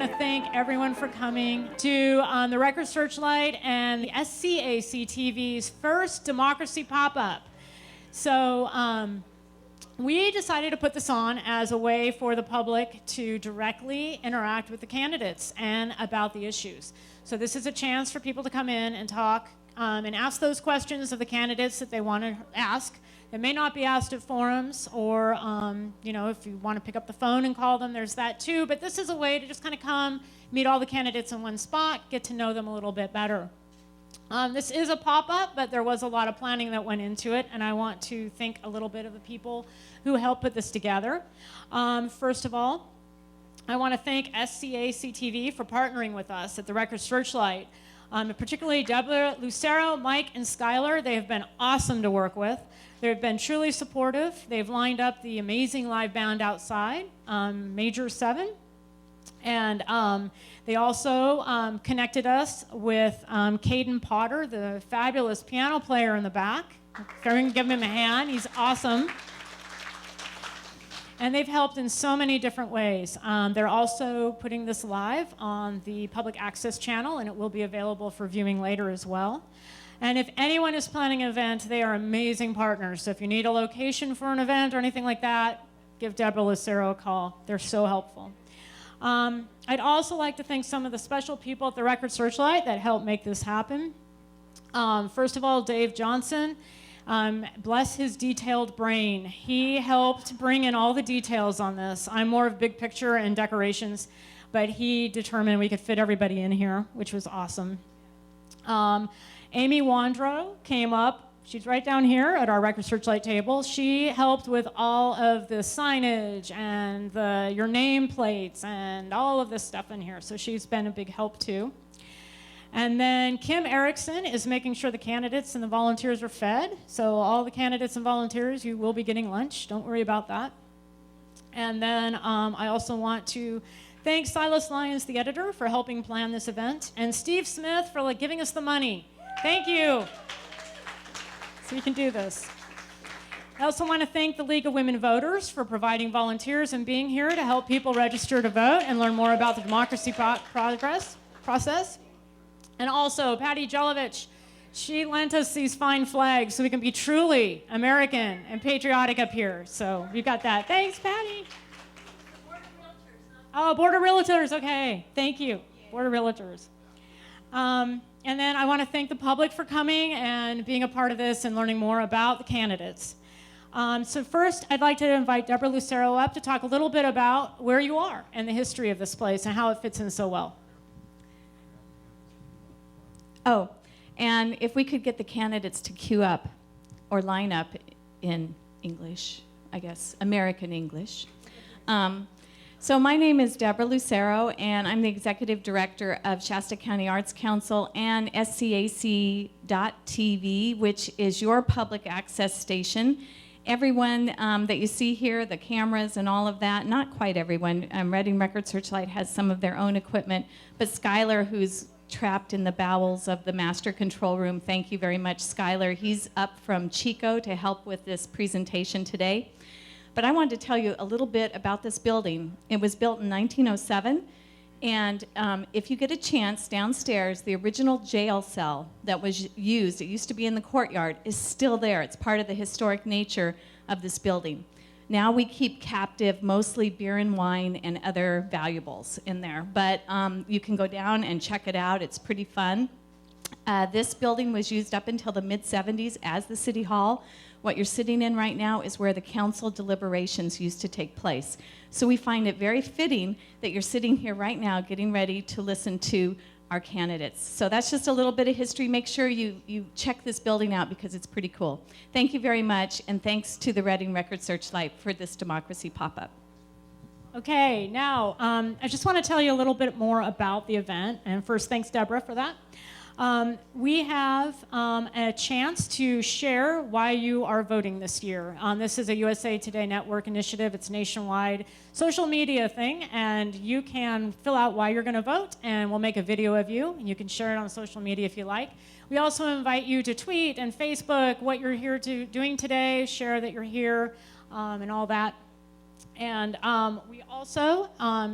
to thank everyone for coming to the Record Searchlight and the SCAC TV's first Democracy Pop-Up. So we decided to put this on as a way for the public to directly interact with the candidates and about the issues. So this is a chance for people to come in and talk and ask those questions of the candidates that they want to ask. It may not be asked at forums, or you know, if you want to pick up the phone and call them, there's that too. But this is a way to just kind of come, meet all the candidates in one spot, get to know them a little bit better. This is a pop-up, but there was a lot of planning that went into it, and I want to thank a little bit of the people who helped put this together. First of all, I want to thank SCAC TV for partnering with us at the Record Searchlight. Particularly Deborah, Lucero, Mike, and Skylar. They have been awesome to work with. They've been truly supportive. They've lined up the amazing live band outside, Major 7. And they also connected us with Caden Potter, the fabulous piano player in the back. Everyone give him a hand. He's awesome. And they've helped in so many different ways. They're also putting this live on the public access channel, and it will be available for viewing later as well. And if anyone is planning an event, they are amazing partners. So if you need a location for an event or anything like that, give Deborah Lucero a call. They're so helpful. I'd also like to thank some of the special people at the Record Searchlight that helped make this happen. First of all, Dave Johnson. Bless his detailed brain. He helped bring in all the details on this. I'm more of big picture and decorations, but he determined we could fit everybody in here, which was awesome. Amy Wandrow came up. She's right down here at our Record Searchlight table. She helped with all of the signage and your name plates and all of this stuff in here. So she's been a big help too. And then Kim Erickson is making sure the candidates and the volunteers are fed. So all the candidates and volunteers, you will be getting lunch. Don't worry about that. And then I also want to thank Silas Lyons, the editor, for helping plan this event, and Steve Smith for giving us the money. Thank you. So we can do this. I also want to thank the League of Women Voters for providing volunteers and being here to help people register to vote and learn more about the democracy process. And also, Patty Jelovich, she lent us these fine flags so we can be truly American and patriotic up here. So we've got that. Thanks, Patty. Board of Realtors. Oh, Board of Realtors. Okay, thank you. Board of Realtors. And then I want to thank the public for coming and being a part of this and learning more about the candidates. So first, I'd like to invite Deborah Lucero up to talk a little bit about where you are and the history of this place and how it fits in so well. Oh, and if we could get the candidates to queue up or line up in English, I guess, American English. So my name is Deborah Lucero, and I'm the Executive Director of Shasta County Arts Council and SCAC.TV, which is your public access station. Everyone that you see here, the cameras and all of that, not quite everyone. Reading Record Searchlight has some of their own equipment, but Skylar, who's trapped in the bowels of the master control room. Thank you very much, Skylar. He's up from Chico to help with this presentation today. But I wanted to tell you a little bit about this building. It was built in 1907, and if you get a chance, downstairs, the original jail cell that was used, it used to be in the courtyard, is still there. It's part of the historic nature of this building. Now we keep captive mostly beer and wine and other valuables in there, but you can go down and check it out. It's pretty fun. This building was used up until the mid-70s as the City Hall. What you're sitting in right now is where the council deliberations used to take place. So we find it very fitting that you're sitting here right now getting ready to listen to our candidates. So that's just a little bit of history. Make sure you check this building out because it's pretty cool. Thank you very much, and thanks to the Reading Record Searchlight for this Democracy Pop-Up. Okay, now I just want to tell you a little bit more about the event. And first, thanks, Deborah, for that. We have a chance to share why you are voting this year. This is a USA Today Network initiative. It's a nationwide social media thing, and you can fill out why you're going to vote, and we'll make a video of you, and you can share it on social media if you like. We also invite you to tweet and Facebook what you're here doing today, share that you're here, and all that. And we also,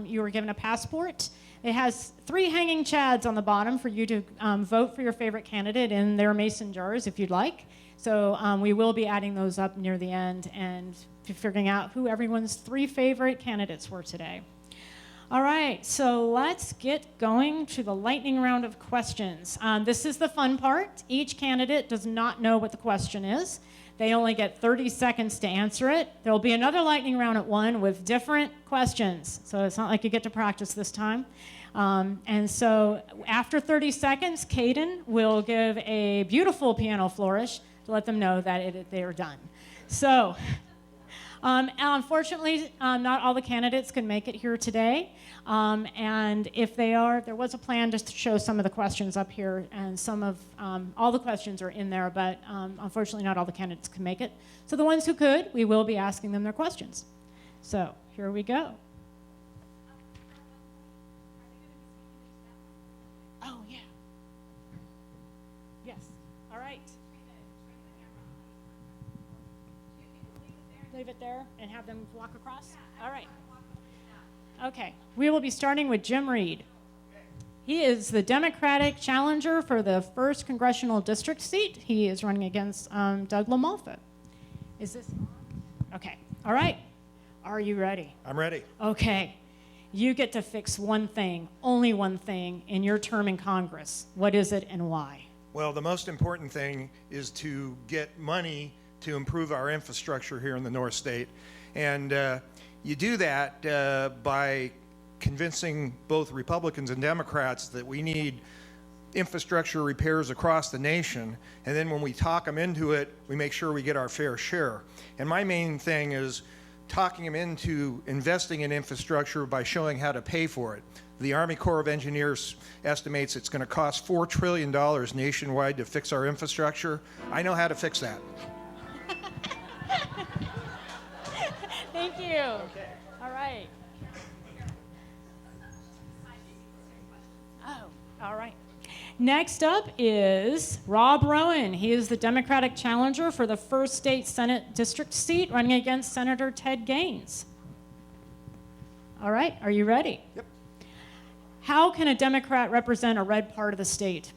you were given a passport It has 3 hanging chads on the bottom for you to vote for your favorite candidate in their mason jars if you'd like. So we will be adding those up near the end and figuring out who everyone's 3 favorite candidates were today. All right, so let's get going to the lightning round of questions. This is the fun part. Each candidate does not know what the question is. They only get 30 seconds to answer it. There will be another lightning round at 1 with different questions. So it's not like you get to practice this time. And so after 30 seconds, Caden will give a beautiful piano flourish to let them know that they are done. So unfortunately, not all the candidates can make it here today. And if they are, there was a plan just to show some of the questions up here, and some of, all the questions are in there, but unfortunately not all the candidates can make it. So the ones who could, we will be asking them their questions. So here we go. Oh, yeah. Yes. All right. Leave it there and have them walk across? All right. Okay. We will be starting with Jim Reed. He is the Democratic challenger for the 1st Congressional District seat. He is running against Doug LaMalfa. Is this on? Okay. All right. Are you ready? I'm ready. Okay. You get to fix one thing, only one thing, in your term in Congress. What is it and why? Well, the most important thing is to get money to improve our infrastructure here in the North State. And you do that by convincing both Republicans and Democrats that we need infrastructure repairs across the nation. And then when we talk them into it, we make sure we get our fair share. And my main thing is talking them into investing in infrastructure by showing how to pay for it. The Army Corps of Engineers estimates it's going to cost $4 trillion nationwide to fix our infrastructure. I know how to fix that. Thank you. Okay. All right. Oh, all right. Next up is Rob Rowan. He is the Democratic challenger for the 1st State Senate District seat, running against Senator Ted Gaines. All right, are you ready? Yep. How can a Democrat represent a red part of the state?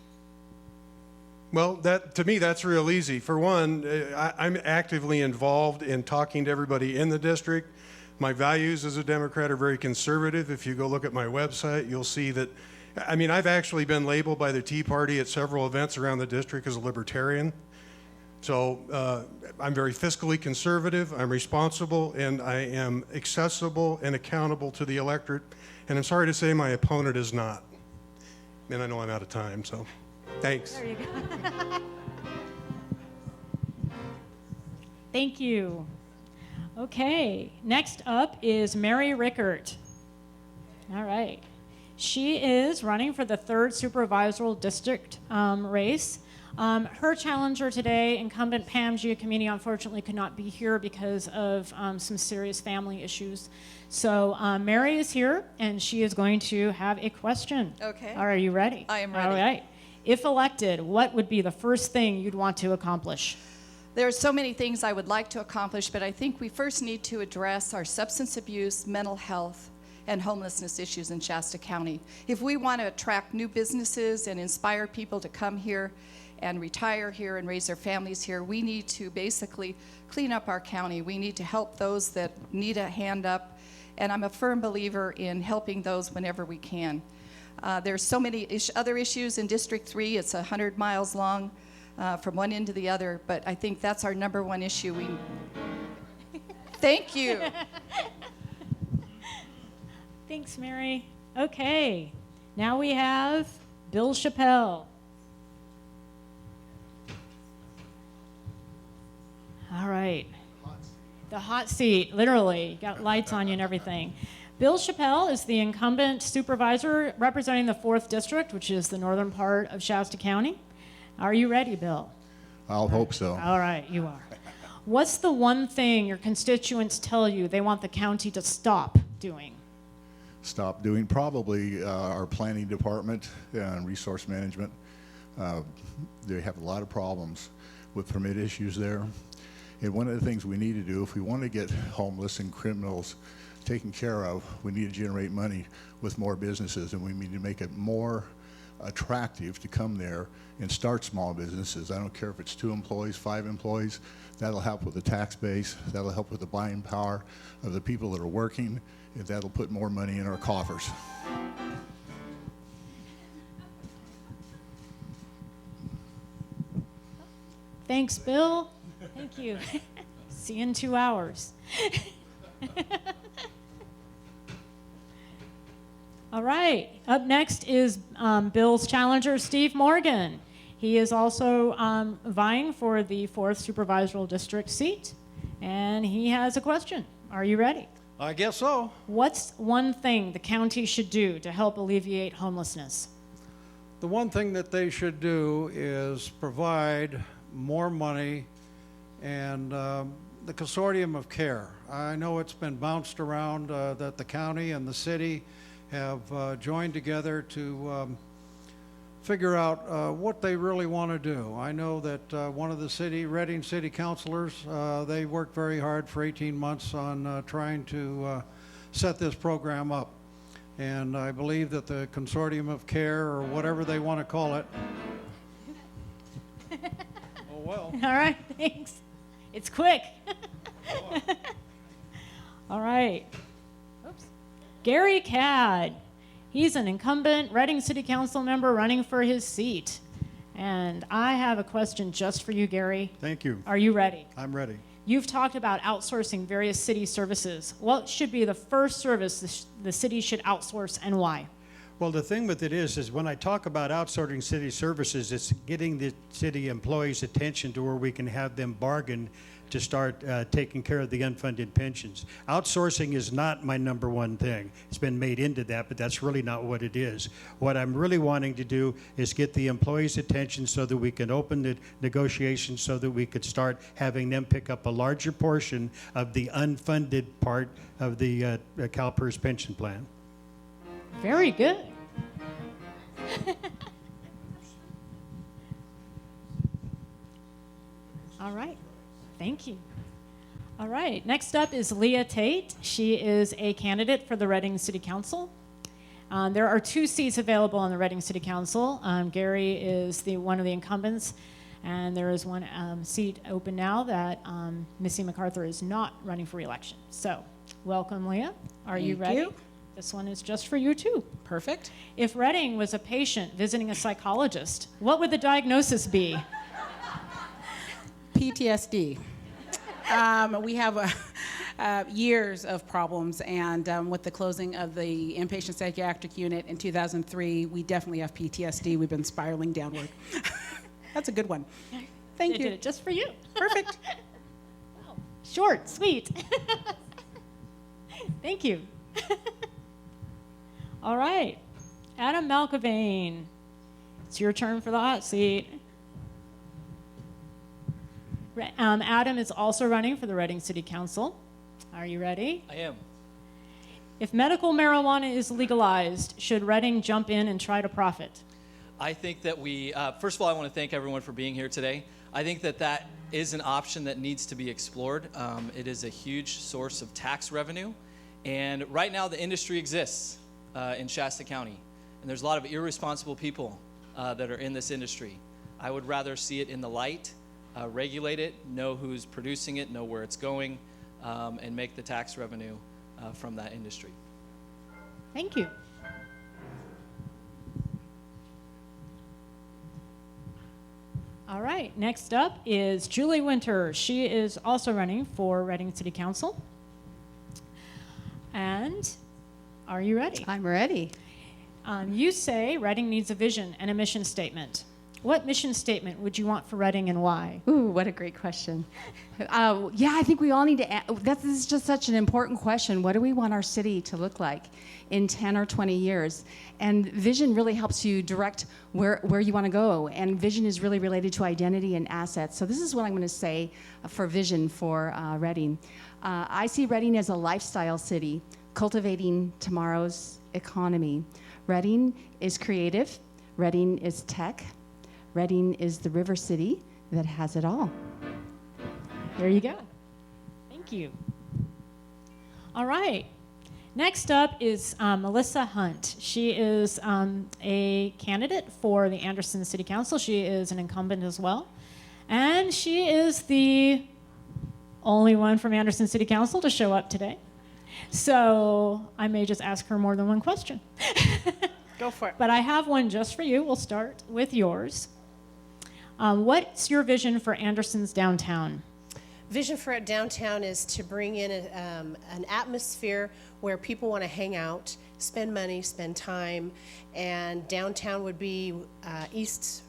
Well, to me, that's real easy. For one, I'm actively involved in talking to everybody in the district. My values as a Democrat are very conservative. If you go look at my website, you'll see that, I mean, I've actually been labeled by the Tea Party at several events around the district as a libertarian. So I'm very fiscally conservative, I'm responsible, and I am accessible and accountable to the electorate. And I'm sorry to say my opponent is not. And I know I'm out of time, so thanks. There you go. Thank you. Okay, next up is Mary Rickert. All right. She is running for the 3rd Supervisory District race. Her challenger today, incumbent Pam Giacomini, unfortunately could not be here because of some serious family issues. So Mary is here, and she is going to have a question. Okay. Are you ready? I am ready. All right. If elected, what would be the first thing you'd want to accomplish? There are so many things I would like to accomplish, but I think we first need to address our substance abuse, mental health, and homelessness issues in Shasta County. If we want to attract new businesses and inspire people to come here and retire here and raise their families here, we need to basically clean up our county. We need to help those that need a hand up, and I'm a firm believer in helping those whenever we can. There's so many other issues in District 3. It's 100 miles long from one end to the other, but I think that's our number one issue. Thank you. Thanks, Mary. Okay, now we have Bill Chappelle. All right. The hot seat, literally. You got lights on you and everything. Bill Chappelle is the incumbent supervisor representing the 4th District, which is the northern part of Shasta County. Are you ready, Bill? I'll hope so. All right, you are. What's the one thing your constituents tell you they want the county to stop doing? Stop doing probably our planning department and resource management. They have a lot of problems with permit issues there. And one of the things we need to do, if we want to get homeless and criminals taken care of, we need to generate money with more businesses, and we need to make it more attractive to come there and start small businesses. I don't care if it's 2 employees, 5 employees. That'll help with the tax base. That'll help with the buying power of the people that are working, and that'll put more money in our coffers. Thanks, Bill. Thank you. See you in 2 hours. All right. Up next is Bill's challenger, Steve Morgan. He is also vying for the 4th Supervisory District seat, and he has a question. Are you ready? I guess so. What's one thing the county should do to help alleviate homelessness? The one thing that they should do is provide more money and the consortium of care. I know it's been bounced around that the county and the city have joined together to figure out what they really want to do. I know that one of the Reading City councilors, they worked very hard for 18 months on trying to set this program up. And I believe that the consortium of care, or whatever they want to call it. Oh, well. All right, thanks. It's quick. All right. Oops. Gary Cadd. He's an incumbent Reading City Council member running for his seat. And I have a question just for you, Gary. Thank you. Are you ready? I'm ready. You've talked about outsourcing various city services. What should be the first service the city should outsource, and why? Well, the thing with it is when I talk about outsourcing city services, it's getting the city employees' attention to where we can have them bargain to start taking care of the unfunded pensions. Outsourcing is not my number one thing. It's been made into that, but that's really not what it is. What I'm really wanting to do is get the employees' attention so that we can open the negotiations so that we could start having them pick up a larger portion of the unfunded part of the CalPERS pension plan. Very good. All right. Thank you. All right. Next up is Leah Tate. She is a candidate for the Reading City Council. There are 2 seats available on the Reading City Council. Gary is one of the incumbents, and there is one seat open now that Missy MacArthur is not running for re-election. So, welcome, Leah. Are you ready? Thank you. This one is just for you, too. Perfect. If Reading was a patient visiting a psychologist, what would the diagnosis be? PTSD. We have years of problems, and with the closing of the inpatient psychiatric unit in 2003, we definitely have PTSD. We've been spiraling downward. That's a good one. Thank They you. did it just for you. Perfect. Wow. Short, sweet. Thank you. All right. Adam Malkavane. It's your turn for the hot seat. Adam is also running for the Reading City Council. Are you ready? I am. If medical marijuana is legalized, should Reading jump in and try to profit? I think that first of all, I want to thank everyone for being here today. I think that is an option that needs to be explored. It is a huge source of tax revenue. And right now, the industry exists in Shasta County. And there's a lot of irresponsible people that are in this industry. I would rather see it in the light, regulate it, know who's producing it, know where it's going, and make the tax revenue from that industry. Thank you. All right, next up is Julie Winter. She is also running for Reading City Council. And are you ready? I'm ready. You say Reading needs a vision and a mission statement. What mission statement would you want for Reading, and why? Ooh, what a great question. Yeah, I think we all need to, this is just such an important question. What do we want our city to look like in 10 or 20 years? And vision really helps you direct where you want to go. And vision is really related to identity and assets. So this is what I'm going to say for vision for Reading. I see Reading as a lifestyle city, cultivating tomorrow's economy. Reading is creative. Reading is tech. Reading is the river city that has it all. There you go. Thank you. All right. Next up is Melissa Hunt. She is a candidate for the Anderson City Council. She is an incumbent as well. And she is the only one from Anderson City Council to show up today. So I may just ask her more than one question. Go for it. But I have one just for you. We'll start with yours. What's your vision for Anderson's downtown? Vision for downtown is to bring in an atmosphere where people want to hang out, spend money, spend time, and downtown would be East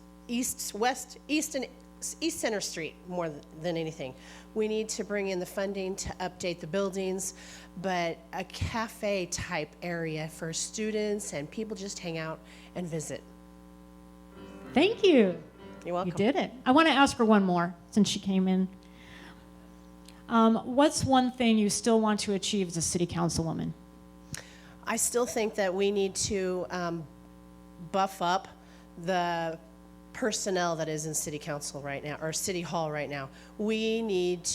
Center Street more than anything. We need to bring in the funding to update the buildings, but a cafe type area for students and people just hang out and visit. Thank you. You're welcome. You did it. I want to ask her one more since she came in. What's one thing you still want to achieve as a city councilwoman? I still think that we need to buff up the personnel that is in city council right now, or city hall right now. We need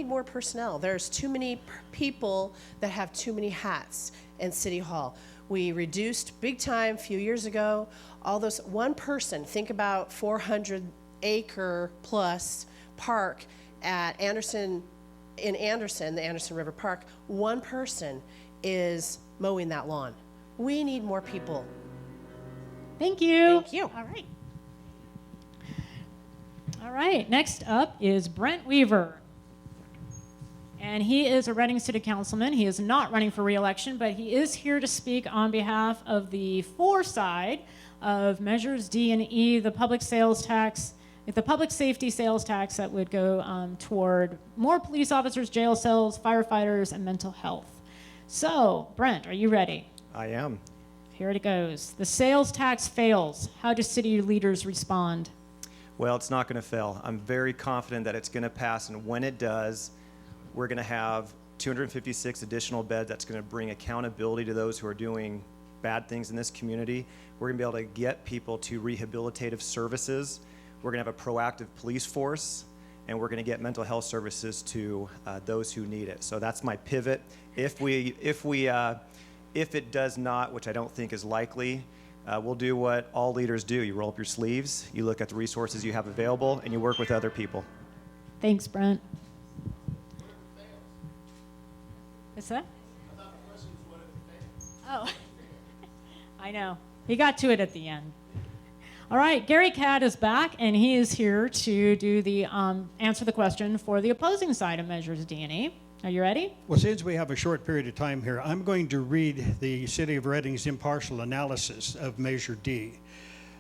more personnel. There's too many people that have too many hats in city hall. We reduced big time a few years ago. All those, one person, think about 400-acre plus park at Anderson, in Anderson, the Anderson River Park. One person is mowing that lawn. We need more people. Thank you. Thank you. All right. All right, next up is Brent Weaver. And he is a Reading City Councilman. He is not running for re-election, but he is here to speak on behalf of the for side of Measures D and E, the public sales tax, the public safety sales tax that would go toward more police officers, jail cells, firefighters, and mental health. So, Brent, are you ready? I am. Here it goes. The sales tax fails. How do city leaders respond? Well, it's not going to fail. I'm very confident that it's going to pass, and when it does, we're going to have 256 additional beds. That's going to bring accountability to those who are doing bad things in this community. We're going to be able to get people to rehabilitative services. We're going to have a proactive police force, and we're going to get mental health services to those who need it. So that's my pivot. If it does not, which I don't think is likely, we'll do what all leaders do. You roll up your sleeves, you look at the resources you have available, and you work with other people. Thanks, Brent. What's that? Oh, I know. He got to it at the end. All right, Gary Cadd is back, and he is here to do the answer the question for the opposing side of Measures D and E. Are you ready? Well, since we have a short period of time here, I'm going to read the City of Reading's impartial analysis of Measure D.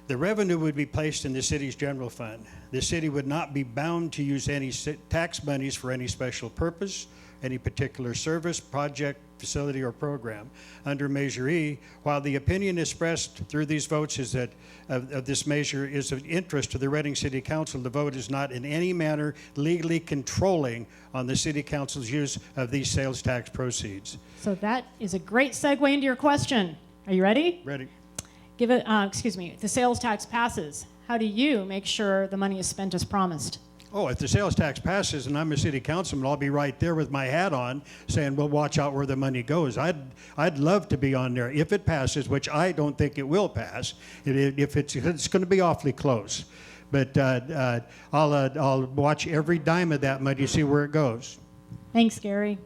The revenue would be placed in the city's general fund. The city would not be bound to use any tax monies for any special purpose, any particular service, project, facility, or program. Under Measure E, while the opinion expressed through these votes is that of this measure is of interest to the Reading City Council, the vote is not in any manner legally controlling on the City Council's use of these sales tax proceeds. So that is a great segue into your question. Are you ready? Ready. Give it. The sales tax passes. How do you make sure the money is spent as promised? Oh, if the sales tax passes and I'm a city councilman, I'll be right there with my hat on saying, well, watch out where the money goes. I'd love to be on there if it passes, which I don't think it will pass. If it's going to be awfully close. But I'll watch every dime of that money, see where it goes. Thanks, Gary.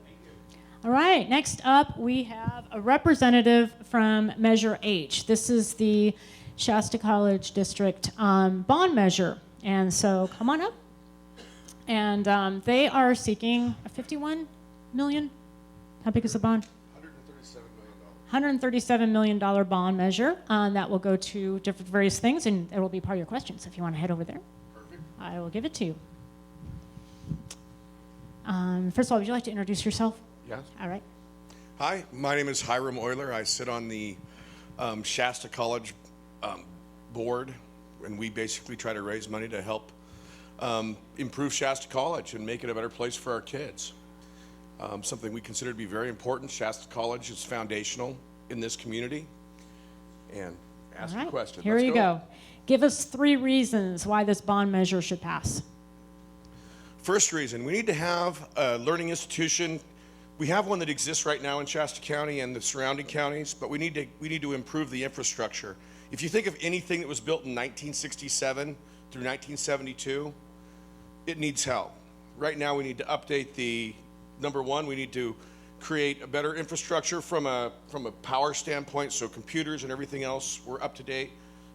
All right, next up we have a representative from Measure H. This is the Shasta College District bond measure. And so come on up. And they are seeking a $51 million. How big is the bond? $137 million bond measure that will go to different various things, and it will be part of your questions if you want to head over there. Perfect. I will give it to you. First of all, would you like to introduce yourself? Yes. All right. Hi, my name is Hiram Euler. I sit on the Shasta College board, and we basically try to raise money to help improve Shasta College and make it a better place for our kids. Something we consider to be very important. Shasta College is foundational in this community. And ask your question. Here you go. Give us 3 reasons why this bond measure should pass. First reason, we need to have a learning institution. We have one that exists right now in Shasta County and the surrounding counties, but we need to improve the infrastructure. If you think of anything that was built in 1967 through 1972, it needs help. Right now we need to update number one, we need to create a better infrastructure from a power standpoint, so computers and everything else were up to date.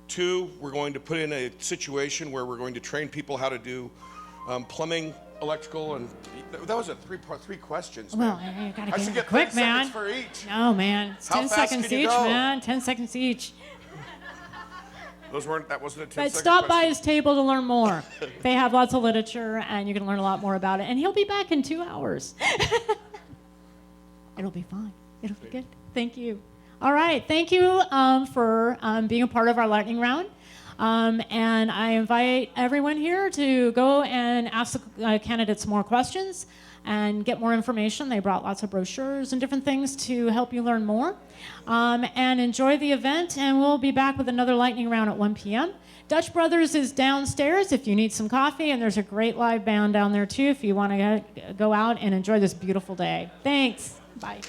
Two, we're going to put in a situation where we're going to train people how to do plumbing, electrical, and that was three questions. Well, Man. you gotta I get should it get quick, 30 man. seconds for each. No, man. It's How 10 fast seconds can you each, go? man. 10 seconds each. That wasn't a 10-second But stop by question. his table to learn more. They have lots of literature, and you can learn a lot more about it. And he'll be back in 2 hours. It'll be fine. It'll be good. Thank you. All right. Thank you for being a part of our lightning round. And I invite everyone here to go and ask the candidates more questions and get more information. They brought lots of brochures and different things to help you learn more. And enjoy the event, and we'll be back with another lightning round at 1 p.m. Dutch Brothers is downstairs if you need some coffee, and there's a great live band down there too if you want to go out and enjoy this beautiful day. Thanks. Bye.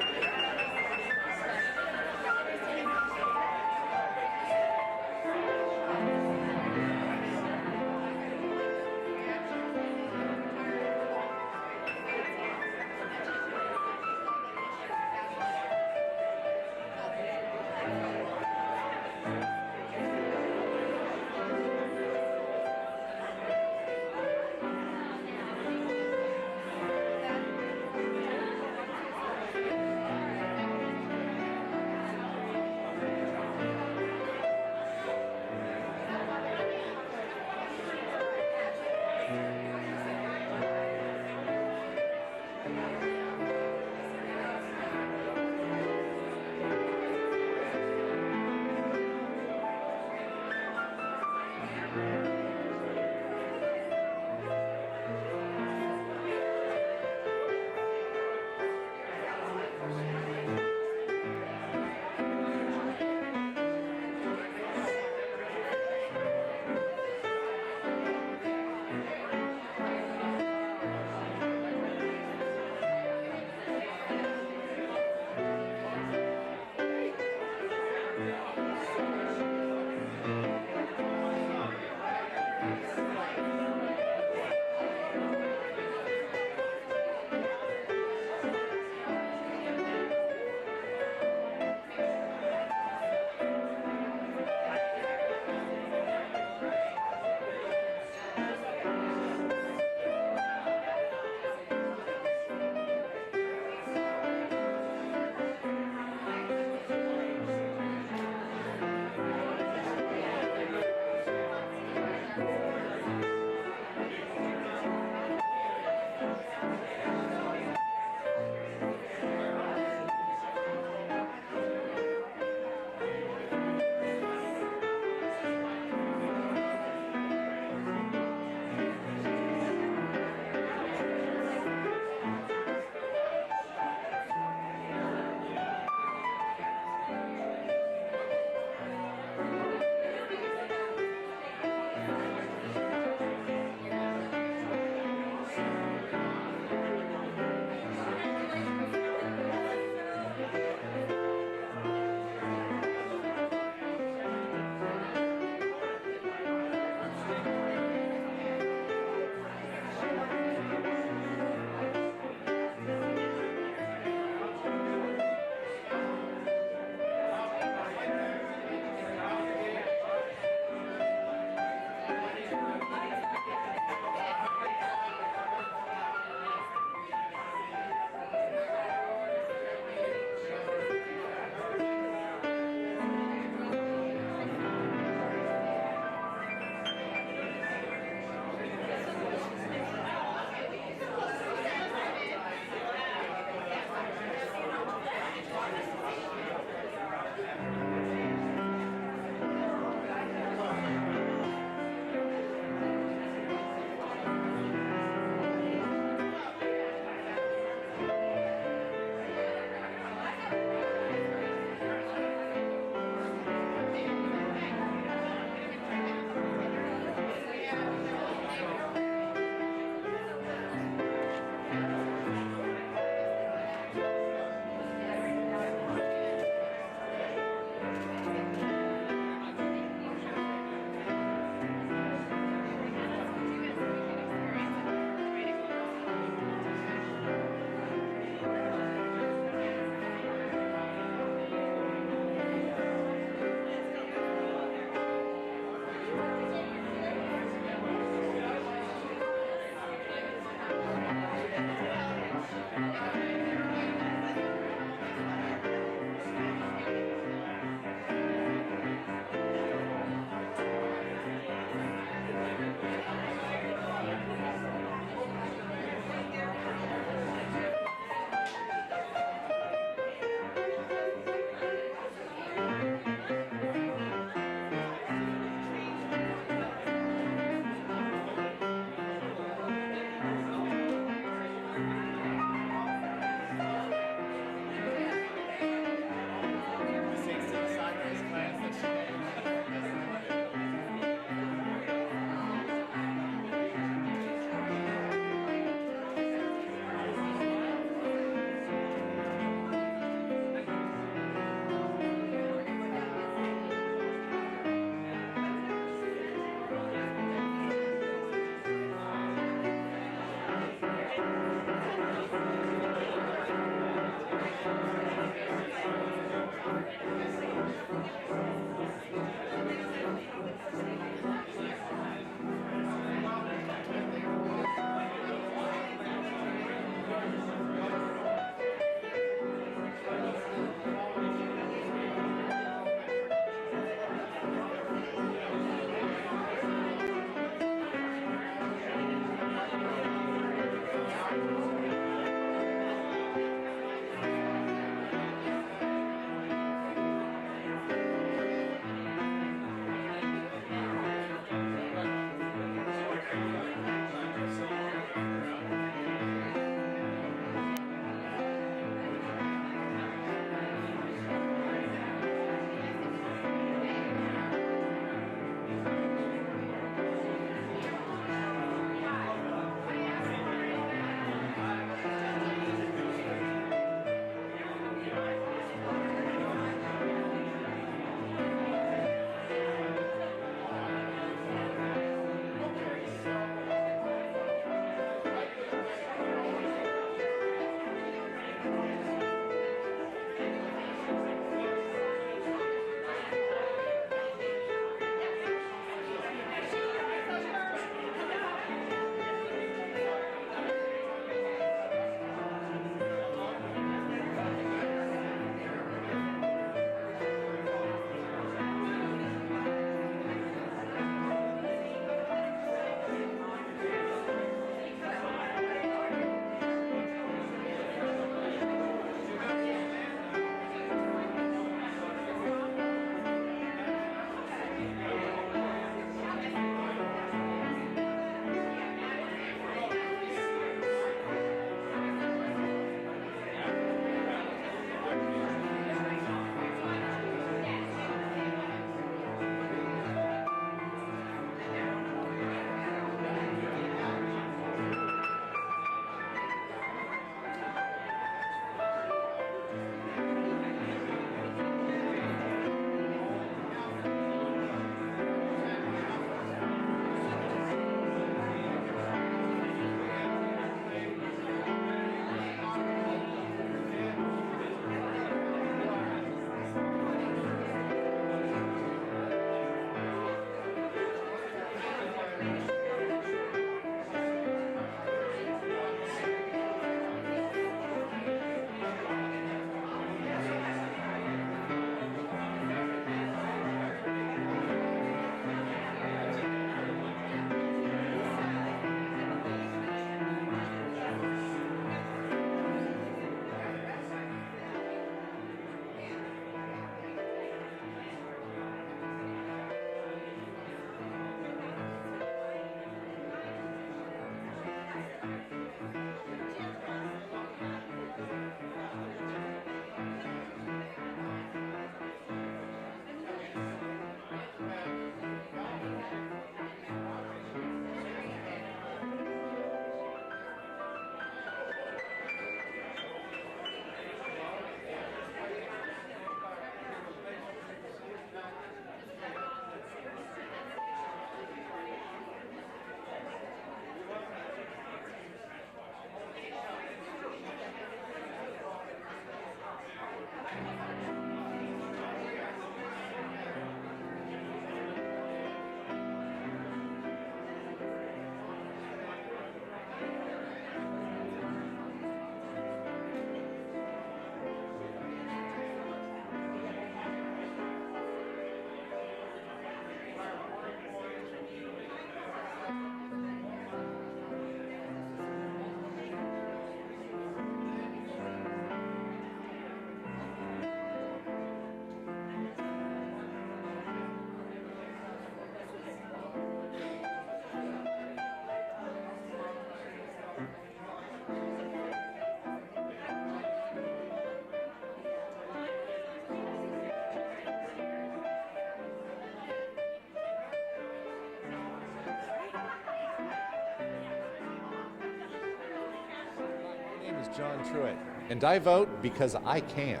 is John Truitt, and I vote because I can.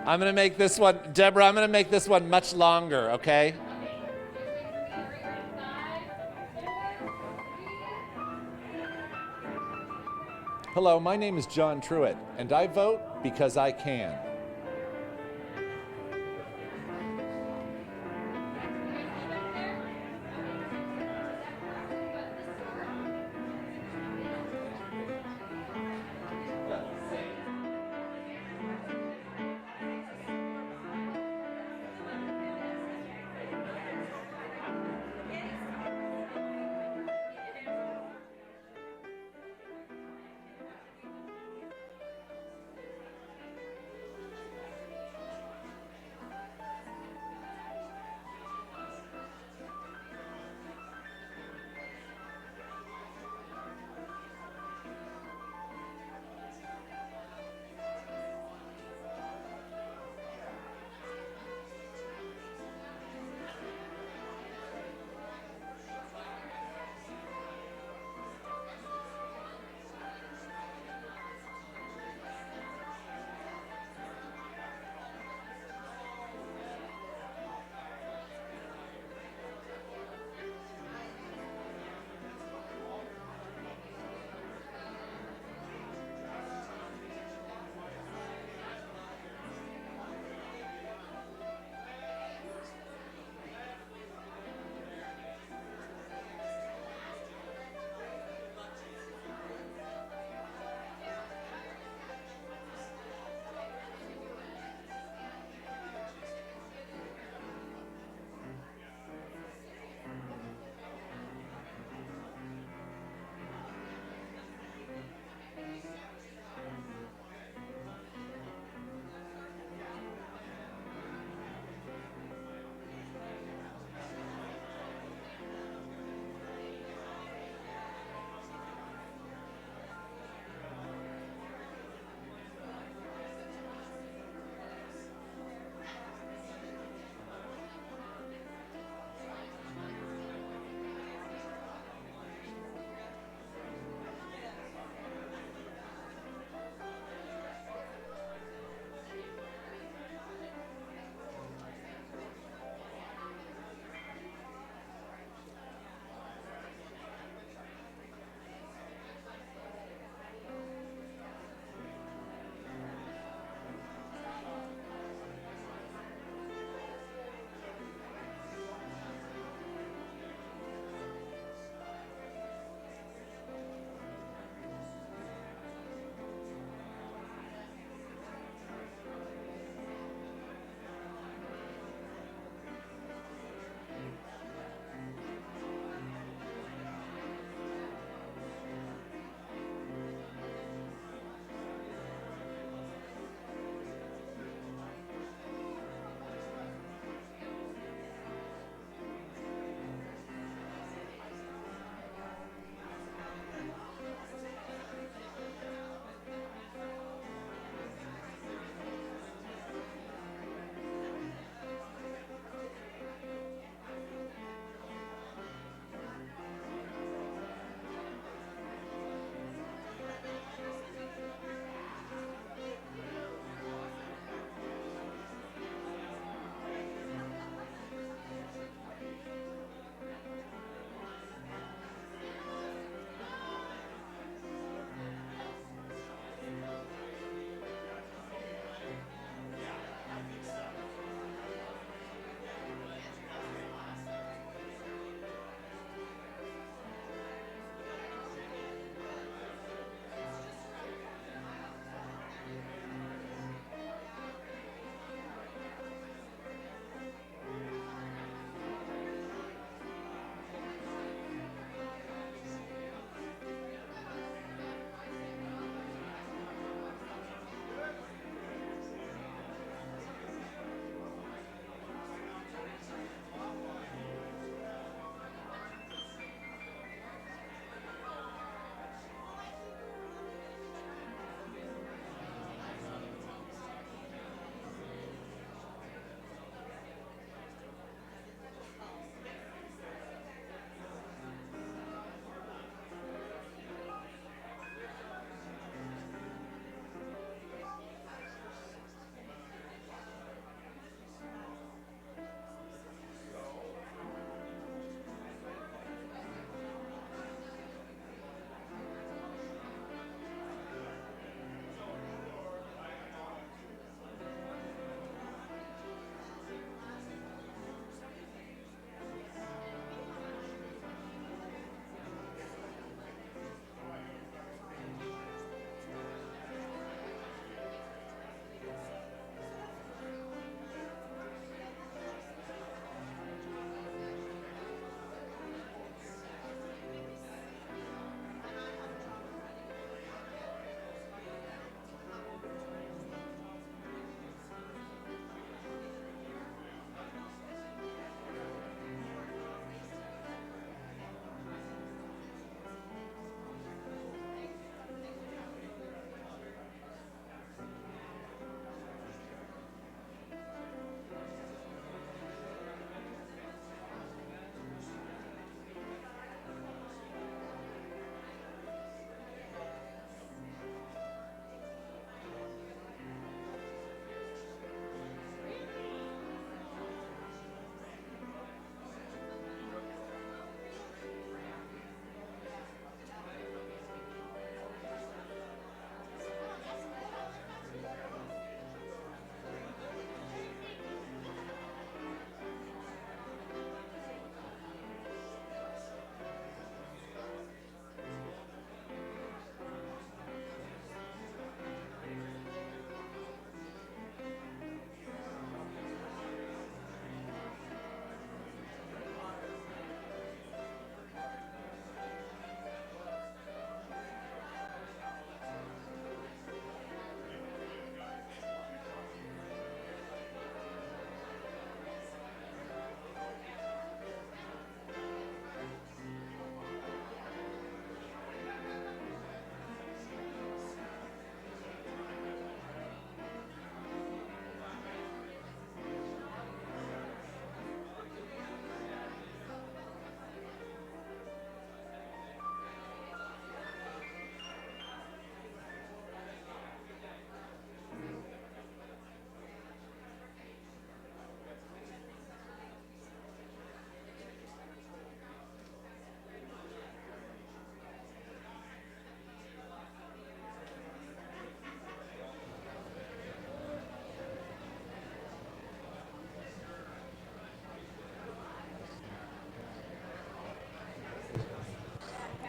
I'm going to make this one, Deborah, I'm going to make this one much longer, okay? Hello, my name is John Truitt, and I vote because I can.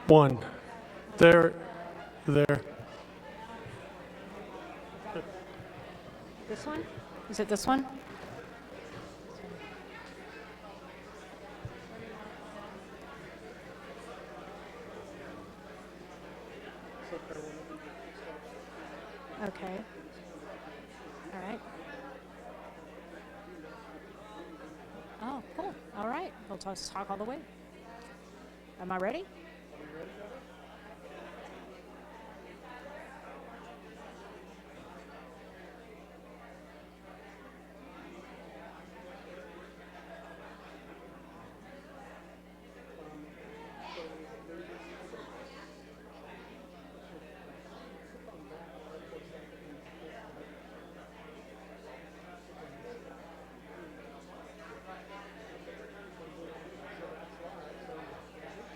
One. There. This one? Is it this one? Okay. All right. Oh, cool. All right. We'll talk all the way. Am I ready?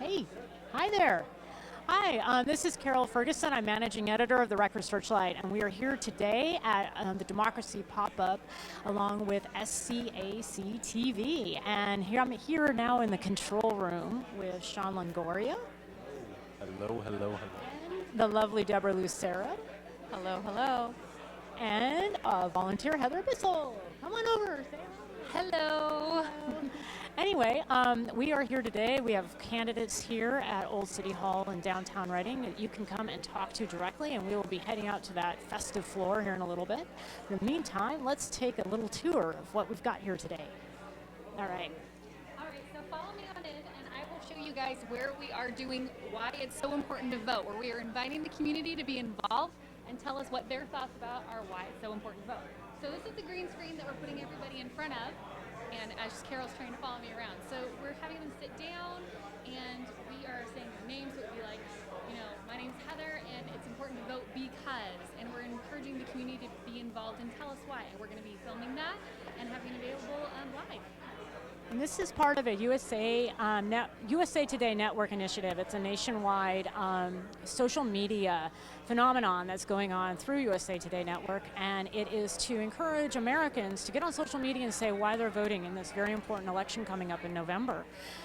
Hey, hi there. Hi, this is Carol Ferguson. I'm managing editor of the Record Searchlight, and we are here today at the Democracy Popup along with SCAC TV. And I'm here now in the control room with Sean Longoria. Hello, hello, hello. And the lovely Deborah Lucero. Hello, hello. And volunteer Heather Bissell. Come on over. Say hello. Anyway, we are here today. We have candidates here at Old City Hall in downtown Reading that you can come and talk to directly, and we will be heading out to that festive floor here in a little bit. In the meantime, let's take a little tour of what we've got here today. All right. All right, so follow me on in, and I will show you guys where we are doing why it's so important to vote, where we are inviting the community to be involved and tell us what their thoughts about are why it's so important to vote. So this is the green screen that we're putting everybody in front of. And as Carol's trying to follow me around. So we're having them sit down, and we are saying their names. So it would be like, my name's Heather, and it's important to vote because. And we're encouraging the community to be involved and tell us why. And we're going to be filming that and having it available live. And this is part of a USA Today Network initiative. It's a nationwide social media phenomenon that's going on through USA Today Network, and it is to encourage Americans to get on social media and say why they're voting in this very important election coming up in November.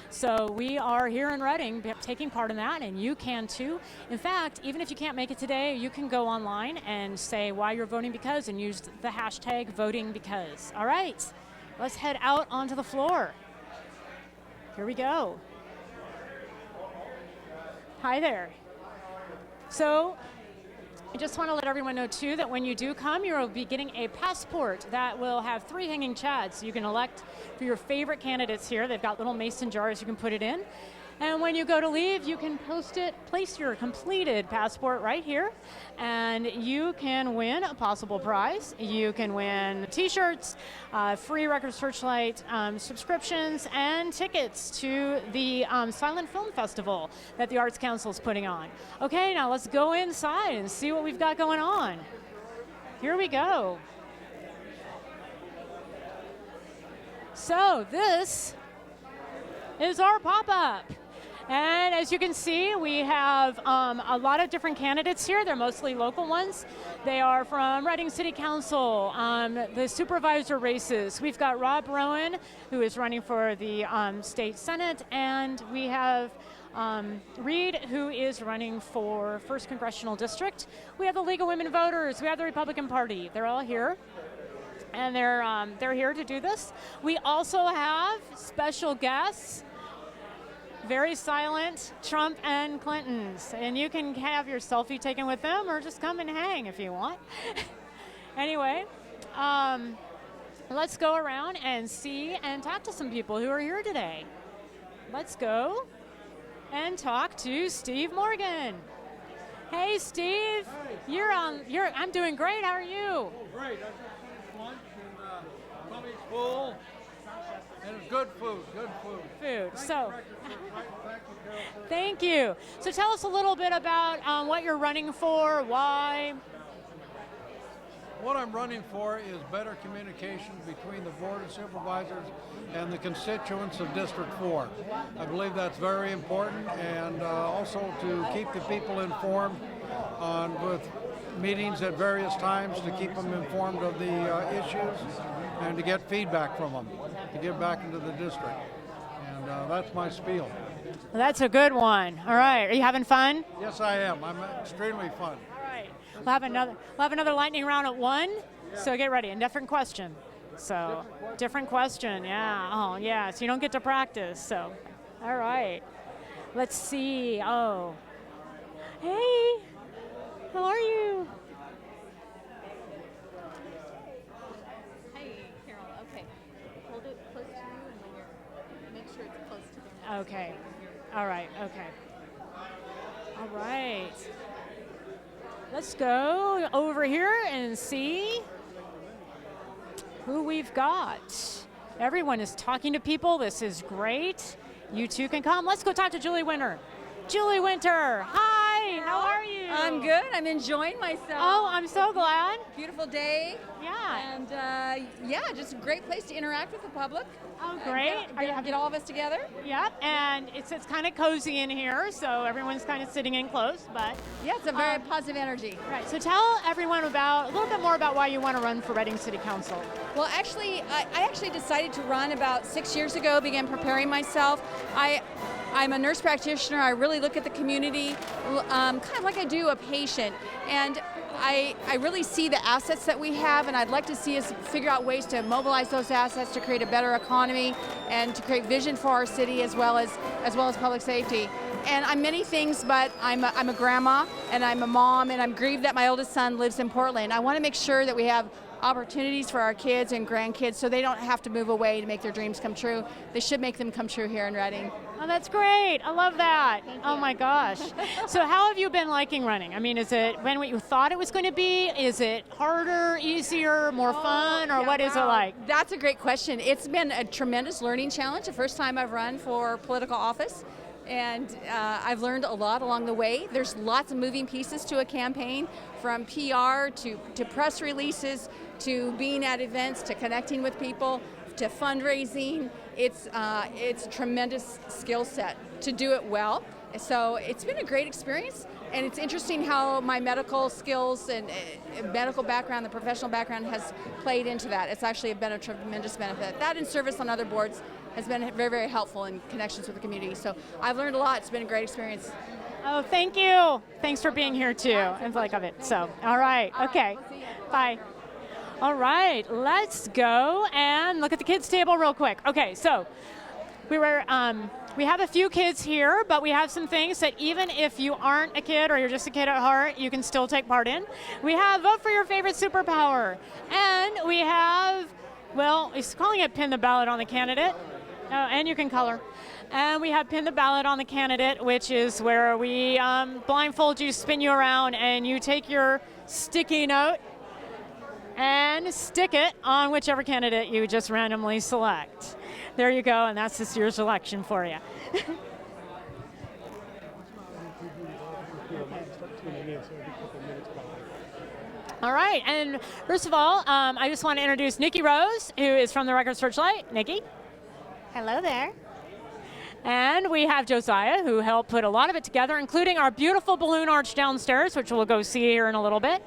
So we are here in Reading taking part in that, and you can too. In fact, even if you can't make it today, you can go online and say why you're voting because and use the hashtag voting because. All right. Let's head out onto the floor. Here we go. Hi there. So I just want to let everyone know too that when you do come, you'll be getting a passport that will have 3 hanging chads. So you can elect for your favorite candidates here. They've got little mason jars you can put it in. And when you go to leave, you can place your completed passport right here, and you can win a possible prize. You can win t-shirts, free Record Searchlight subscriptions, and tickets to the Silent Film Festival that the Arts Council is putting on. Okay, now let's go inside and see what we've got going on. Here we go. So this is our pop-up. And as you can see, we have a lot of different candidates here. They're mostly local ones. They are from Reading City Council, the supervisor races. We've got Rob Rowan, who is running for the state senate, and we have Reed, who is running for 1st Congressional District. We have the League of Women Voters. We have the Republican Party. They're all here. And they're here to do this. We also have special guests. Very silent, Trump and Clintons. And you can have your selfie taken with them or just come and hang if you want. Anyway, let's go around and see and talk to some people who are here today. Let's go and talk to Steve Morgan. Hey, Steve. Hey. I'm doing great. How are you? Oh, great. I just finished lunch and tummy's full. And it's good food, good food. Thank you. So tell us a little bit about what you're running for, why. What I'm running for is better communication between the Board of Supervisors and the constituents of District 4. I believe that's very important, and also to keep the people informed with meetings at various times to keep them informed of the issues and to get feedback from them, to get back into the district. And that's my spiel. Well, that's a good one. All right. Are you having fun? Yes, I am. I'm extremely fun. All right. We'll have another lightning round at 1. So get ready. A different question. So different question. Yeah. Oh, yeah. So you don't get to practice. So, all right. Let's see. Oh. Hey. How are you? Hey, Carol. Okay. Hold it close to you, and when you're, make sure it's close to them. Okay. All right. Okay. All right. Let's go over here and see who we've got. Everyone is talking to people. This is great. You two can come. Let's go talk to Julie Winter. Julie Winter, hi. How are you? I'm good. I'm enjoying myself. Oh, I'm so glad. Beautiful day. Yeah. And yeah, just a great place to interact with the public. Oh, great. Get all of us together. Yep, and it's kind of cozy in here, so everyone's kind of sitting in close, but... Yeah, it's a very positive energy. Right, so tell everyone a little bit more about why you want to run for Reading City Council. Well, actually, I actually decided to run about 6 years ago, began preparing myself. I'm a nurse practitioner. I really look at the community kind of like I do a patient. And I really see the assets that we have, and I'd like to see us figure out ways to mobilize those assets to create a better economy and to create vision for our city as well as public safety. And I'm many things, but I'm a grandma, and I'm a mom, and I'm grieved that my oldest son lives in Portland. I want to make sure that we have opportunities for our kids and grandkids so they don't have to move away to make their dreams come true. They should make them come true here in Reading. Oh, that's great. I love that. Oh my gosh. So how have you been liking running? I mean, is it been what you thought it was going to be? Is it harder, easier, more fun, or what is it like? That's a great question. It's been a tremendous learning challenge. The first time I've run for political office. And I've learned a lot along the way. There's lots of moving pieces to a campaign, from PR to press releases, to being at events, to connecting with people, to fundraising. It's a tremendous skill set to do it well. So it's been a great experience, and it's interesting how my medical skills and medical background, the professional background, has played into that. It's actually been a tremendous benefit. That and service on other boards has been very, very helpful in connections with the community. So I've learned a lot. It's been a great experience. Oh, thank you. Thanks for being here too. And like of it. So, all right. Okay. Bye. All right. Let's go and look at the kids' table real quick. Okay. So we have a few kids here, but we have some things that even if you aren't a kid or you're just a kid at heart, you can still take part in. We have vote for your favorite superpower, and we have, well, he's calling it pin the ballot on the candidate. Oh, and you can color. And we have pin the ballot on the candidate, which is where we blindfold you, spin you around, and you take your sticky note and stick it on whichever candidate you just randomly select. There you go, and that's this year's election for you. All right, and first of all, I just want to introduce Nikki Rose, who is from the Record Searchlight. Nikki. Hello there. And we have Josiah, who helped put a lot of it together, including our beautiful balloon arch downstairs, which we'll go see here in a little bit.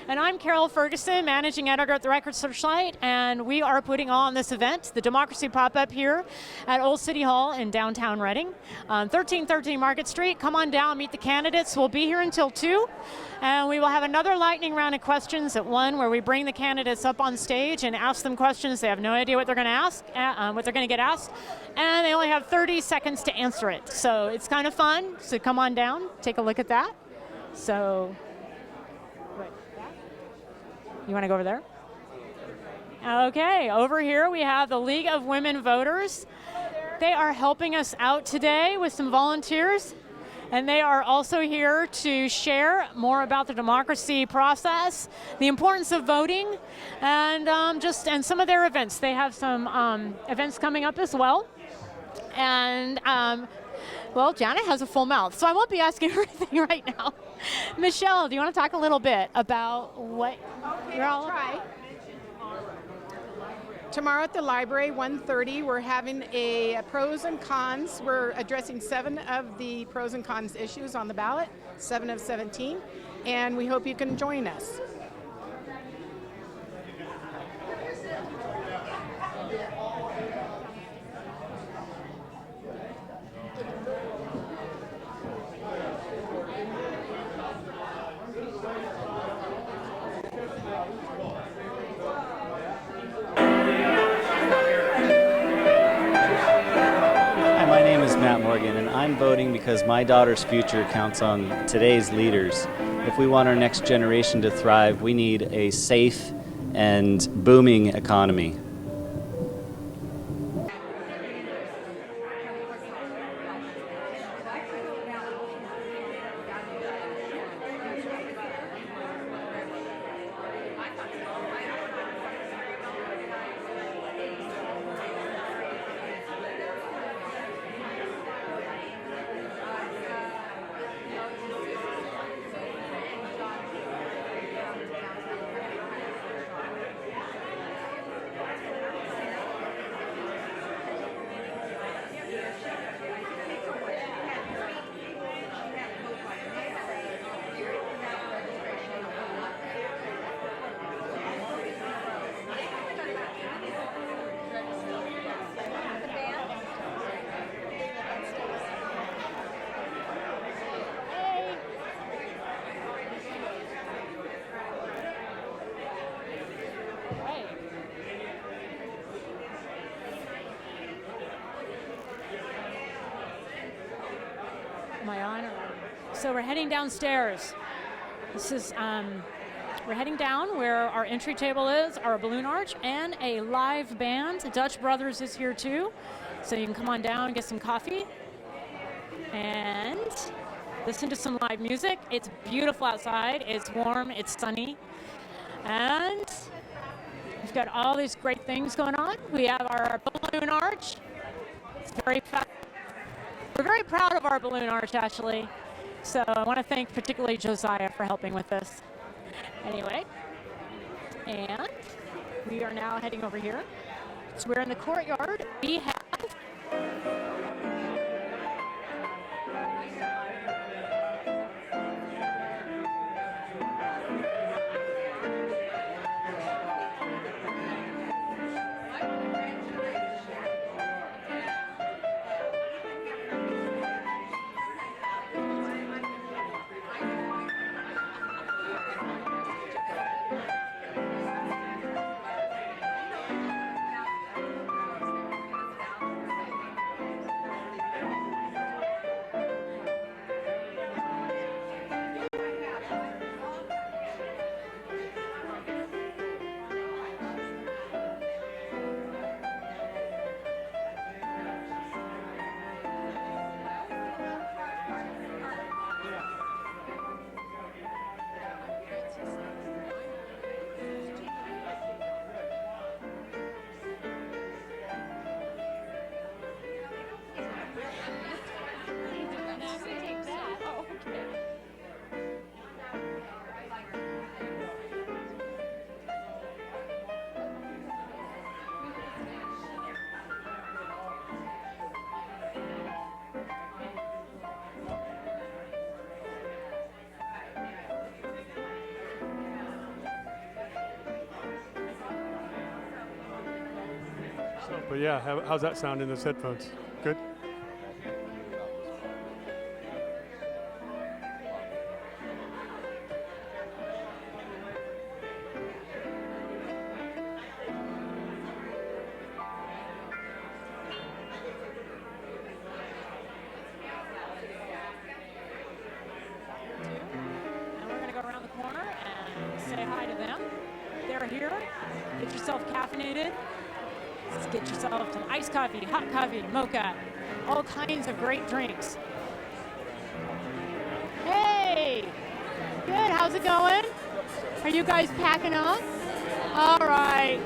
And I'm Carol Ferguson, managing editor at the Record Searchlight, and we are putting on this event, the Democracy Popup, here at Old City Hall in downtown Reading, 1313 Market Street. Come on down, meet the candidates. We'll be here until 2, and we will have another lightning round of questions at 1, where we bring the candidates up on stage and ask them questions. They have no idea what they're going to ask, what they're going to get asked, and they only have 30 seconds to answer it. So it's kind of fun. So come on down, take a look at that. So. You want to go over there? Okay, over here we have the League of Women Voters. They are helping us out today with some volunteers, and they are also here to share more about the democracy process, the importance of voting, and and some of their events. They have some events coming up as well. And well, Janet has a full mouth, so I won't be asking her anything right now. Michelle, do you want to talk a little bit about what you're all about? Tomorrow at the library, 1:30, we're having a pros and cons. We're addressing 7 of the pros and cons issues on the ballot, 7 of 17, and we hope you can join us. Oregon, and I'm voting because my daughter's future counts on today's leaders. If we want our next generation to thrive, we need a safe and booming economy. Am I on? So we're heading downstairs. This is, we're heading down where our entry table is, our balloon arch, and a live band. Dutch Brothers is here too. So you can come on down and get some coffee and listen to some live music. It's beautiful outside. It's warm. It's sunny. And we've got all these great things going on. We have our balloon arch. It's very fast. We're very proud of our balloon arch, actually. So I want to thank particularly Josiah for helping with this. Anyway, and we are now heading over here. So we're in the courtyard. We have But yeah, how's that sound in those headphones? Good? And we're going to go around the corner and say hi to them. They're here. Get yourself caffeinated. Let's get yourself some iced coffee, hot coffee, mocha, all kinds of great drinks. Hey! Good, how's it going? Are you guys packing up? All right.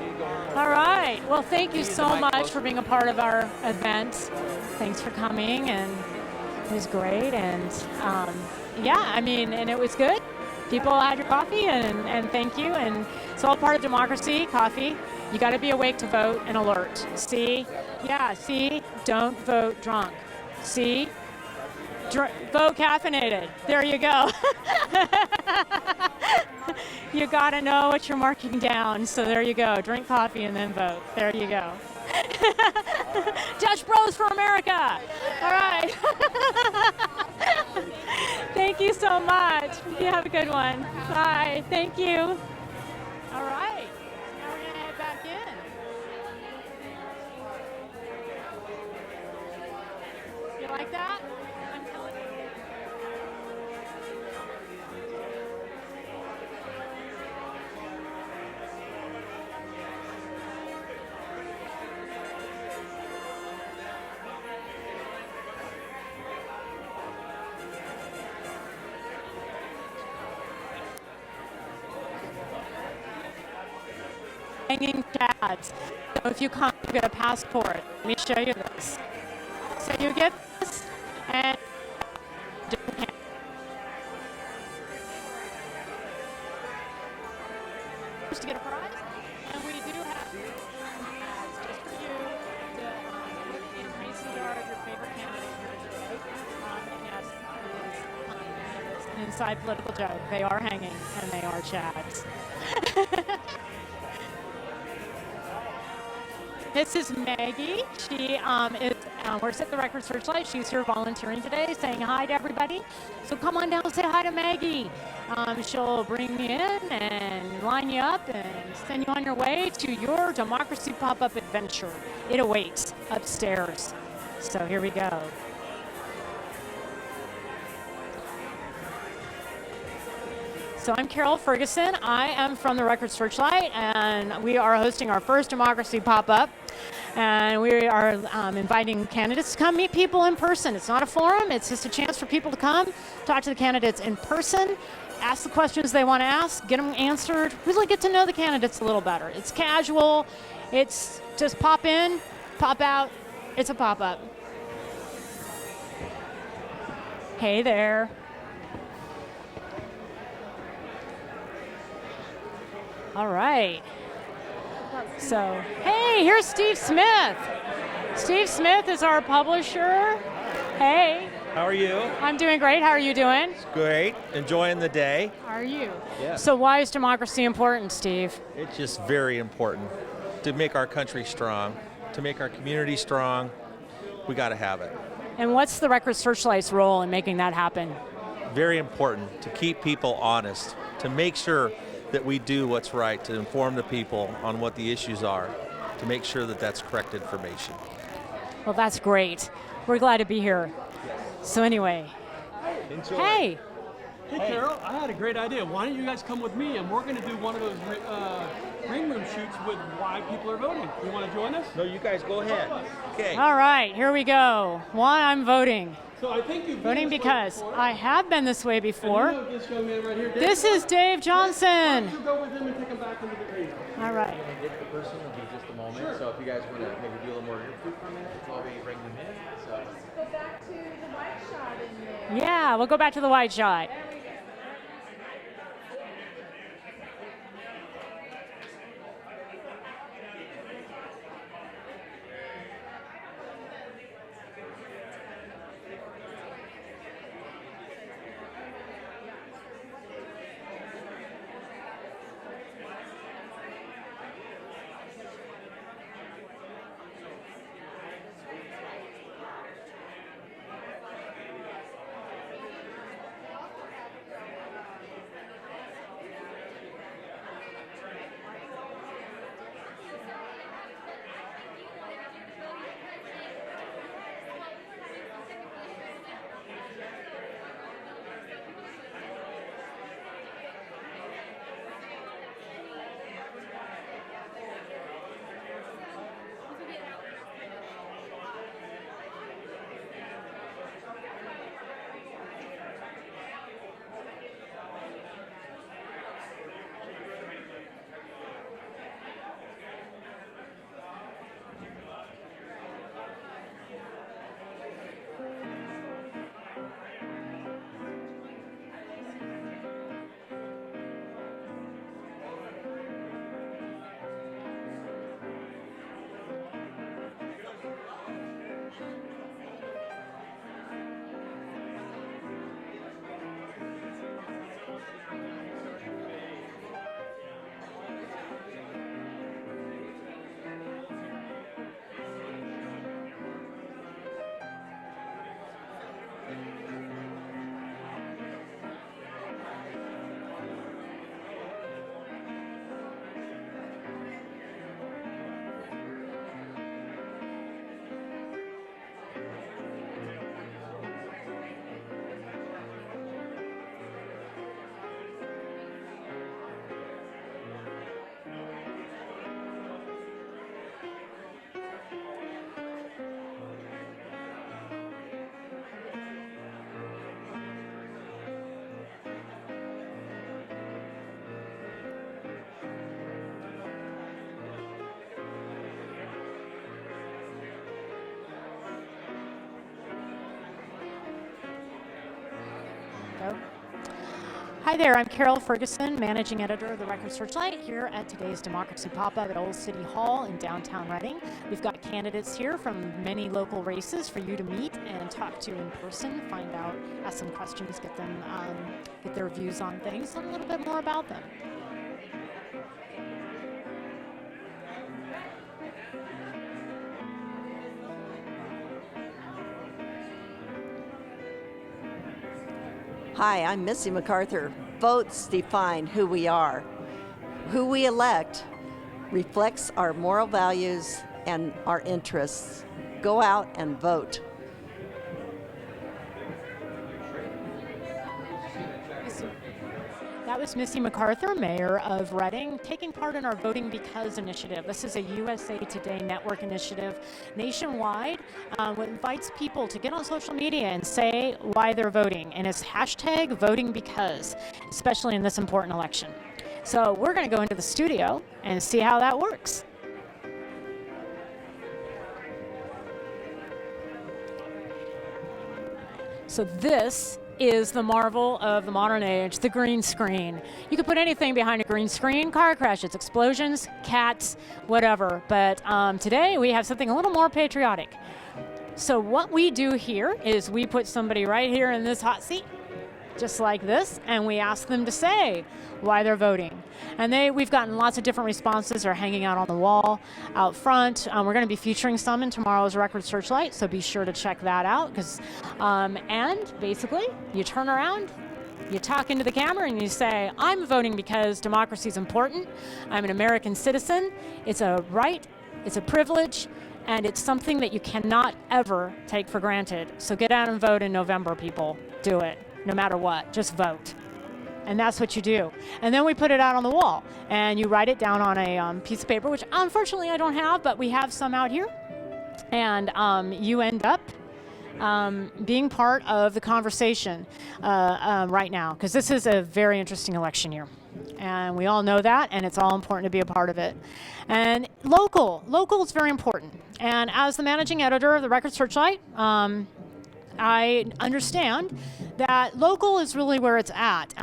All right. Well, thank you so much for being a part of our event. Thanks for coming, and it was great. And yeah, I mean, and it was good. People had your coffee, and thank you. And it's all part of democracy, coffee. You got to be awake to vote and alert. See? Yeah, see? Don't vote drunk. See? Vote caffeinated. There you go. You got to know what you're marking down. So there you go. Drink coffee and then vote. There you go. Dutch Bros for America. All right. Thank you so much. You have a good one. Bye. Thank you. All right. Now we're going to head back in. You like that? that? I'm telling you. Hanging chads. So if you come, you get a passport. Let me show you this. So you get this, and to get a prize. And we do have ads just for you to look in mason jar of your favorite candidate here today. And yes, it is an inside political joke. They are hanging, and they are chads. This is Maggie. She works at the Record Searchlight. She's here volunteering today, saying hi to everybody. So come on down and say hi to Maggie. She'll bring you in and line you up and send you on your way to your Democracy Pop-Up adventure. It awaits upstairs. So here we go. So I'm Carol Ferguson. I am from the Record Searchlight, and we are hosting our first Democracy Pop-Up. And we are inviting candidates to come meet people in person. It's not a forum. It's just a chance for people to come, talk to the candidates in person, ask the questions they want to ask, get them answered, really get to know the candidates a little better. It's casual. It's just pop in, pop out. It's a pop-up. Hey there. All right. So, hey, here's Steve Smith. Steve Smith is our publisher. Hey. How are you? I'm doing great. How are you doing? Great. Enjoying the day. How are you? Yeah. So why is democracy important, Steve? It's just very important to make our country strong, to make our community strong. We got to have it. And what's the Record Searchlight's role in making that happen? Very important to keep people honest, to make sure that we do what's right, to inform the people on what the issues are, to make sure that that's correct information. Well, that's great. We're glad to be here. So anyway, Enjoy. Hey. Hey, Carol, I had a great idea. Why don't you guys come with me, and we're going to do one of those green room shoots with why people are voting. You want to join us? No, you guys go ahead. Okay. All right, here we go. Why I'm voting. So I think you've been Voting this way because before. I have been this way before. And you know this young man right here. This is Dave Johnson. Why don't you go with him and take him back into the green room? All right. Get the person will be just a moment. Sure. So if you guys want to maybe do a little more interview for a minute, while we bring them in. So Go back to the white shot in there. Yeah, we'll go back to the white shot. Hi there, I'm Carol Ferguson, Managing Editor of the Record Searchlight here at today's Democracy Pop-Up at Old City Hall in downtown Reading. We've got candidates here from many local races for you to meet and talk to in person, find out, ask some questions, get them, get their views on things, learn a little bit more about them. Hi, I'm Missy MacArthur. Votes define who we are. Who we elect reflects our moral values and our interests. Go out and vote. That was Missy MacArthur, Mayor of Reading, taking part in our Voting Because initiative. This is a USA Today network initiative nationwide that invites people to get on social media and say why they're voting. And it's hashtag Voting Because, especially in this important election. So we're going to go into the studio and see how that works. So this is the marvel of the modern age, the green screen. You could put anything behind a green screen, car crashes, explosions, cats, whatever. But today we have something a little more patriotic. So what we do here is we put somebody right here in this hot seat, just like this, and we ask them to say why they're voting. And we've gotten lots of different responses. They're hanging out on the wall out front. We're going to be featuring some in tomorrow's Record Searchlight, so be sure to check that out. And basically, you turn around, you talk into the camera, and you say, I'm voting because democracy is important. I'm an American citizen. It's a right, it's a privilege, and it's something that you cannot ever take for granted. So get out and vote in November, people. Do it. No matter what, just vote. And that's what you do. And then we put it out on the wall, and you write it down on a piece of paper, which unfortunately I don't have, but we have some out here. And you end up being part of the conversation right now, because this is a very interesting election year. And we all know that, and it's all important to be a part of it. And local is very important. And as the managing editor of the Record Searchlight, I understand that local is really where it's at.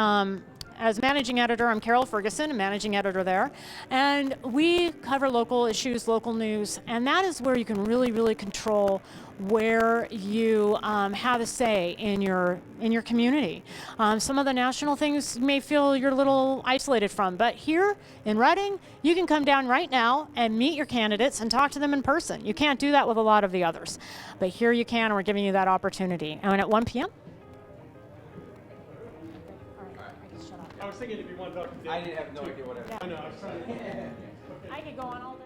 As managing editor, I'm Carol Ferguson, managing editor there, and we cover local issues, local news, and that is where you can really, really control where you have a say in your community. Some of the national things you may feel you're a little isolated from, but here in Reading, you can come down right now and meet your candidates and talk to them in person. You can't do that with a lot of the others, but here you can, and we're giving you that opportunity. And at 1 p.m. I was thinking if you wanted to talk to I didn't have no idea what I was. I know, I was trying to. I could go on all day.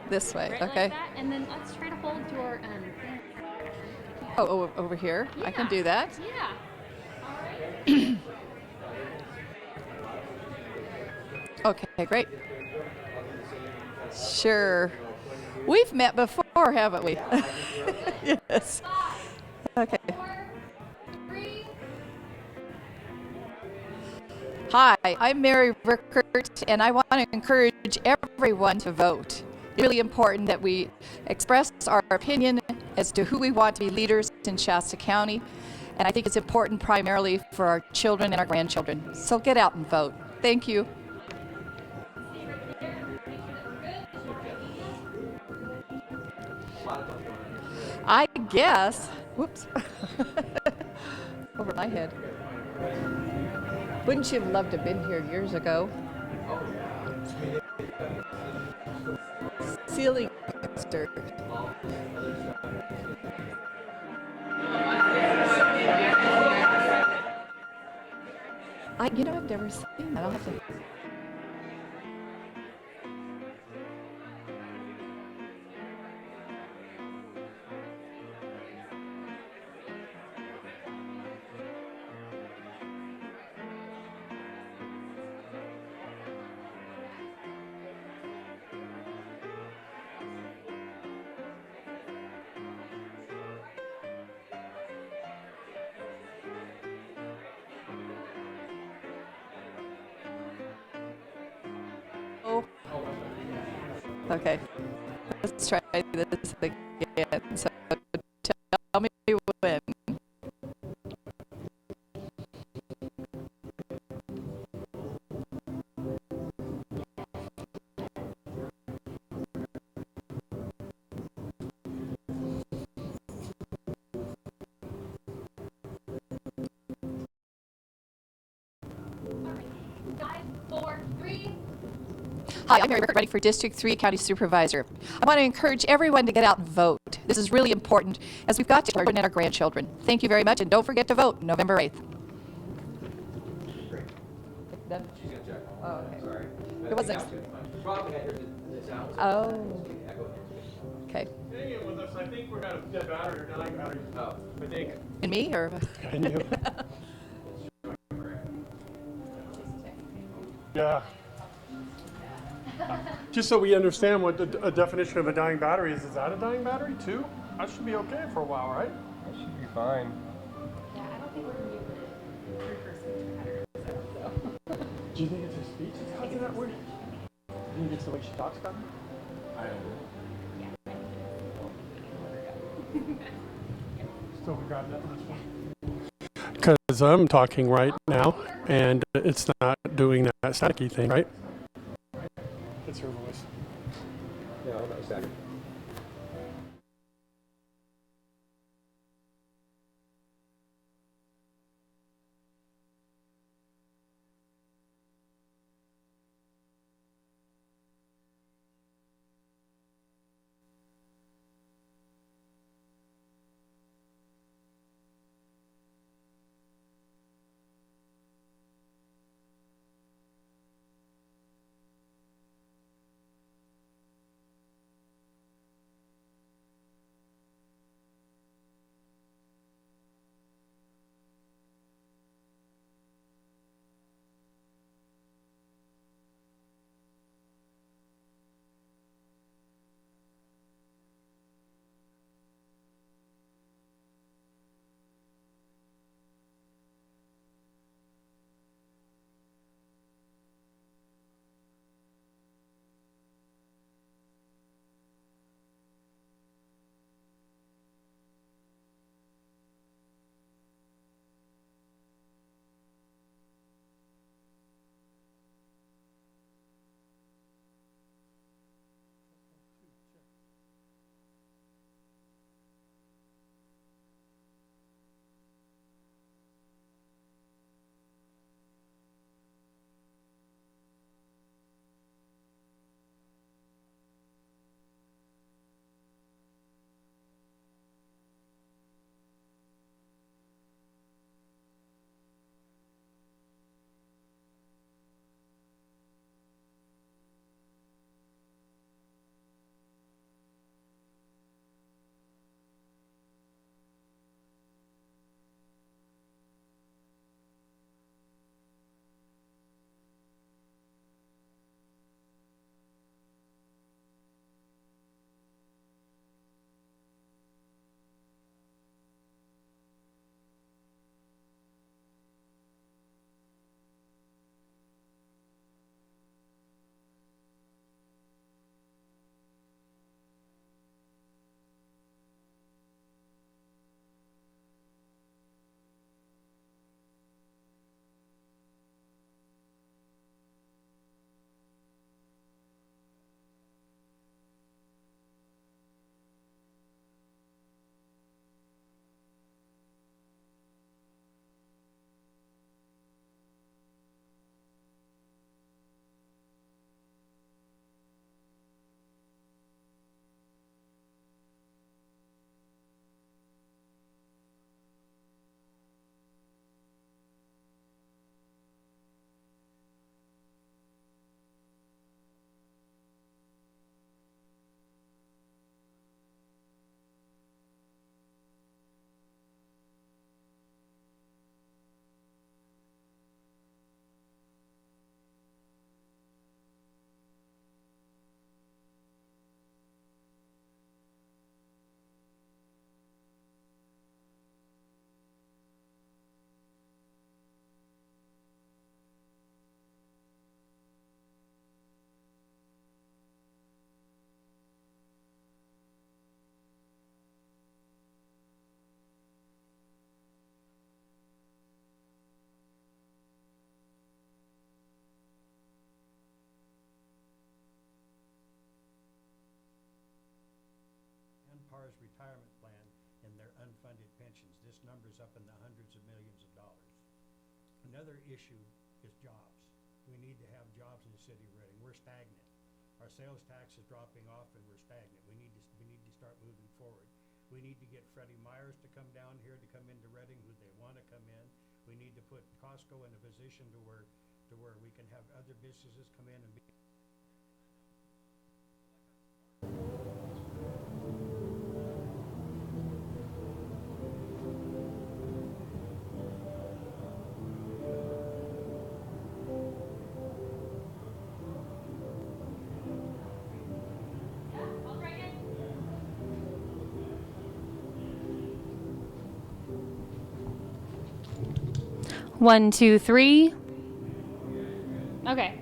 This way, Right okay. like that, and then let's try to hold your Oh, over here? Yeah. I can do that. Yeah. All right. Okay, great. Sure. We've met before, haven't we? Yes. Okay. Hi, I'm Mary Rickert, and I want to encourage everyone to vote. It's really important that we express our opinion as to who we want to be leaders in Shasta County, and I think it's important primarily for our children and our grandchildren. So get out and vote. Thank you. I guess, whoops, over my head. Wouldn't you have loved to have been here years ago? Ceiling concert. I've never seen that. I'll have to. Okay, let's try this again. So tell me when. Hi, I'm Mary Rickert, running for District 3 County Supervisor. I want to encourage everyone to get out and vote. This is really important as we've got children and our grandchildren. Thank you very much, and don't forget to vote November 8th. Done? Oh, okay. Sorry. It was next. Oh. Okay. Hang in with us. I think we're going to dead battery or dying battery. Oh. I think. And me, or? And you. Yeah. Just so we understand what a definition of a dying battery is that a dying battery too? That should be okay for a while, right? That should be fine. Yeah, I don't think we're going to be able to precursor to her. Do you think it's her speech that's causing that word? Do you think it's the way she talks about it? I don't know. Still we grab that last one. Because I'm talking right now, and it's not doing that staticky thing, right? It's her voice. No, not exactly. as retirement plan and their unfunded pensions. This number's up in the hundreds of millions of dollars. Another issue is jobs. We need to have jobs in the city of Reading. We're stagnant. Our sales tax is dropping off and we're stagnant. We need to start moving forward. We need to get Freddie Myers to come down here, to come into Reading, who they want to come in. We need to put Costco in a position to where we can have other businesses come in and be. One, two, three. Okay.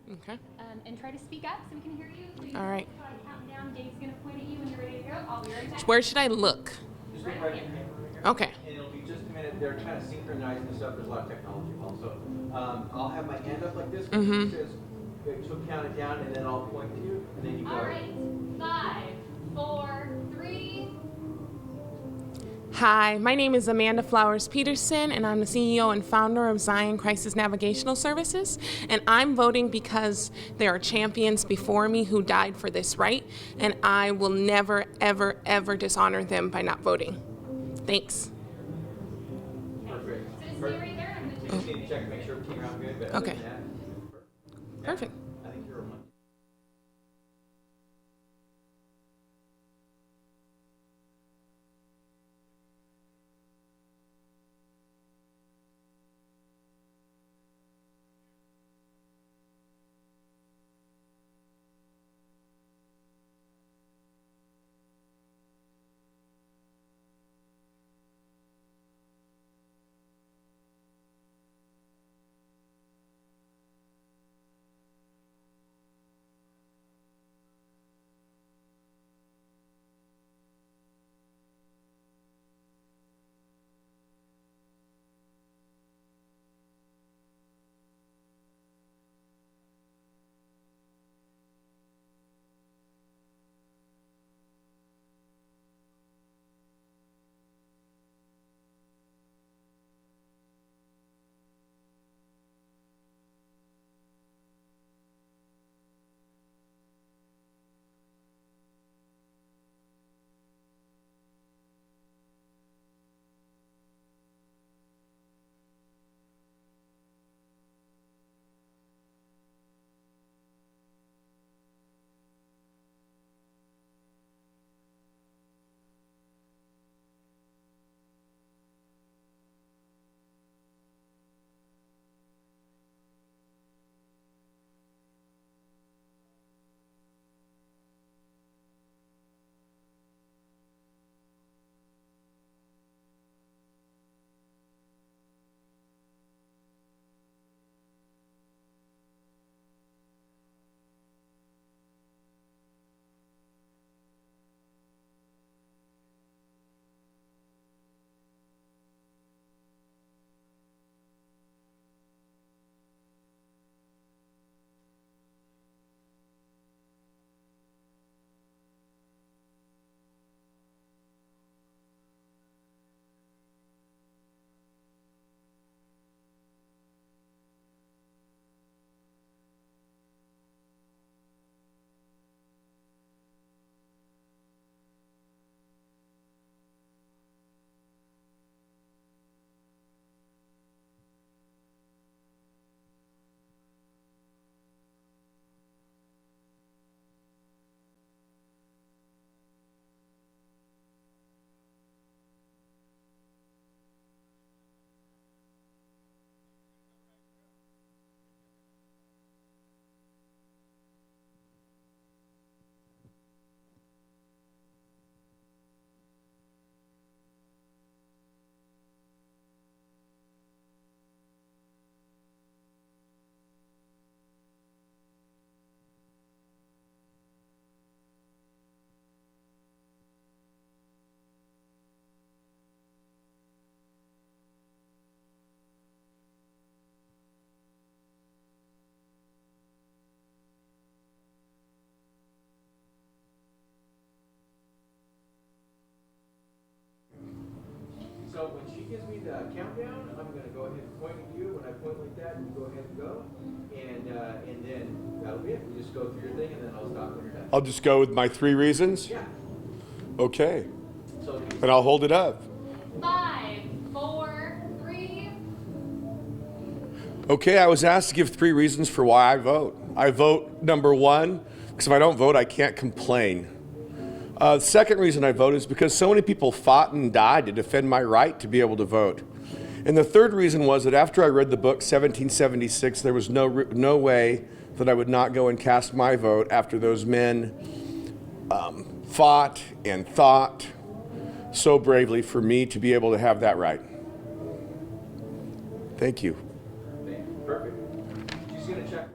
Okay. And try to speak up so we can hear you. So you All right. count down. Dave's going to point at you when you're ready to go. I'll be right back. Where should I look? Just look right here. Okay. And it'll be just a minute. They're trying to synchronize this up. There's a lot of technology involved. So I'll have my hand up like this. Mm-hmm. It says, so count it down, and then I'll point to you, and then you go. All right. 5, 4, 3. Hi, my name is Amanda Flowers Peterson, and I'm the CEO and founder of Zion Crisis Navigational Services. And I'm voting because there are champions before me who died for this right, and I will never, ever, ever dishonor them by not voting. Thanks. Perfect. You just need to check to make sure everything around good, but Okay. other than that, Perfect. I think you're a month. So when she gives me the countdown, I'm going to go ahead and point at you. When I point like that, you go ahead and go. And then that'll be it. You just go through your thing, and then I'll stop when you're done. I'll just go with my 3 reasons? Yeah. Okay. So And I'll hold it up. 5, 4, 3. Okay, I was asked to give 3 reasons for why I vote. I vote, number 1, because if I don't vote, I can't complain. The second reason I vote is because so many people fought and died to defend my right to be able to vote. And the third reason was that after I read the book 1776, there was no way that I would not go and cast my vote after those men fought and thought so bravely for me to be able to have that right. Thank you. perfect. She's going to check.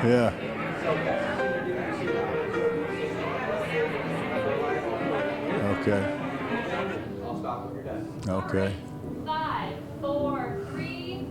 Yeah. Okay. I'll stop when you're done. Okay. 5, 4, 3.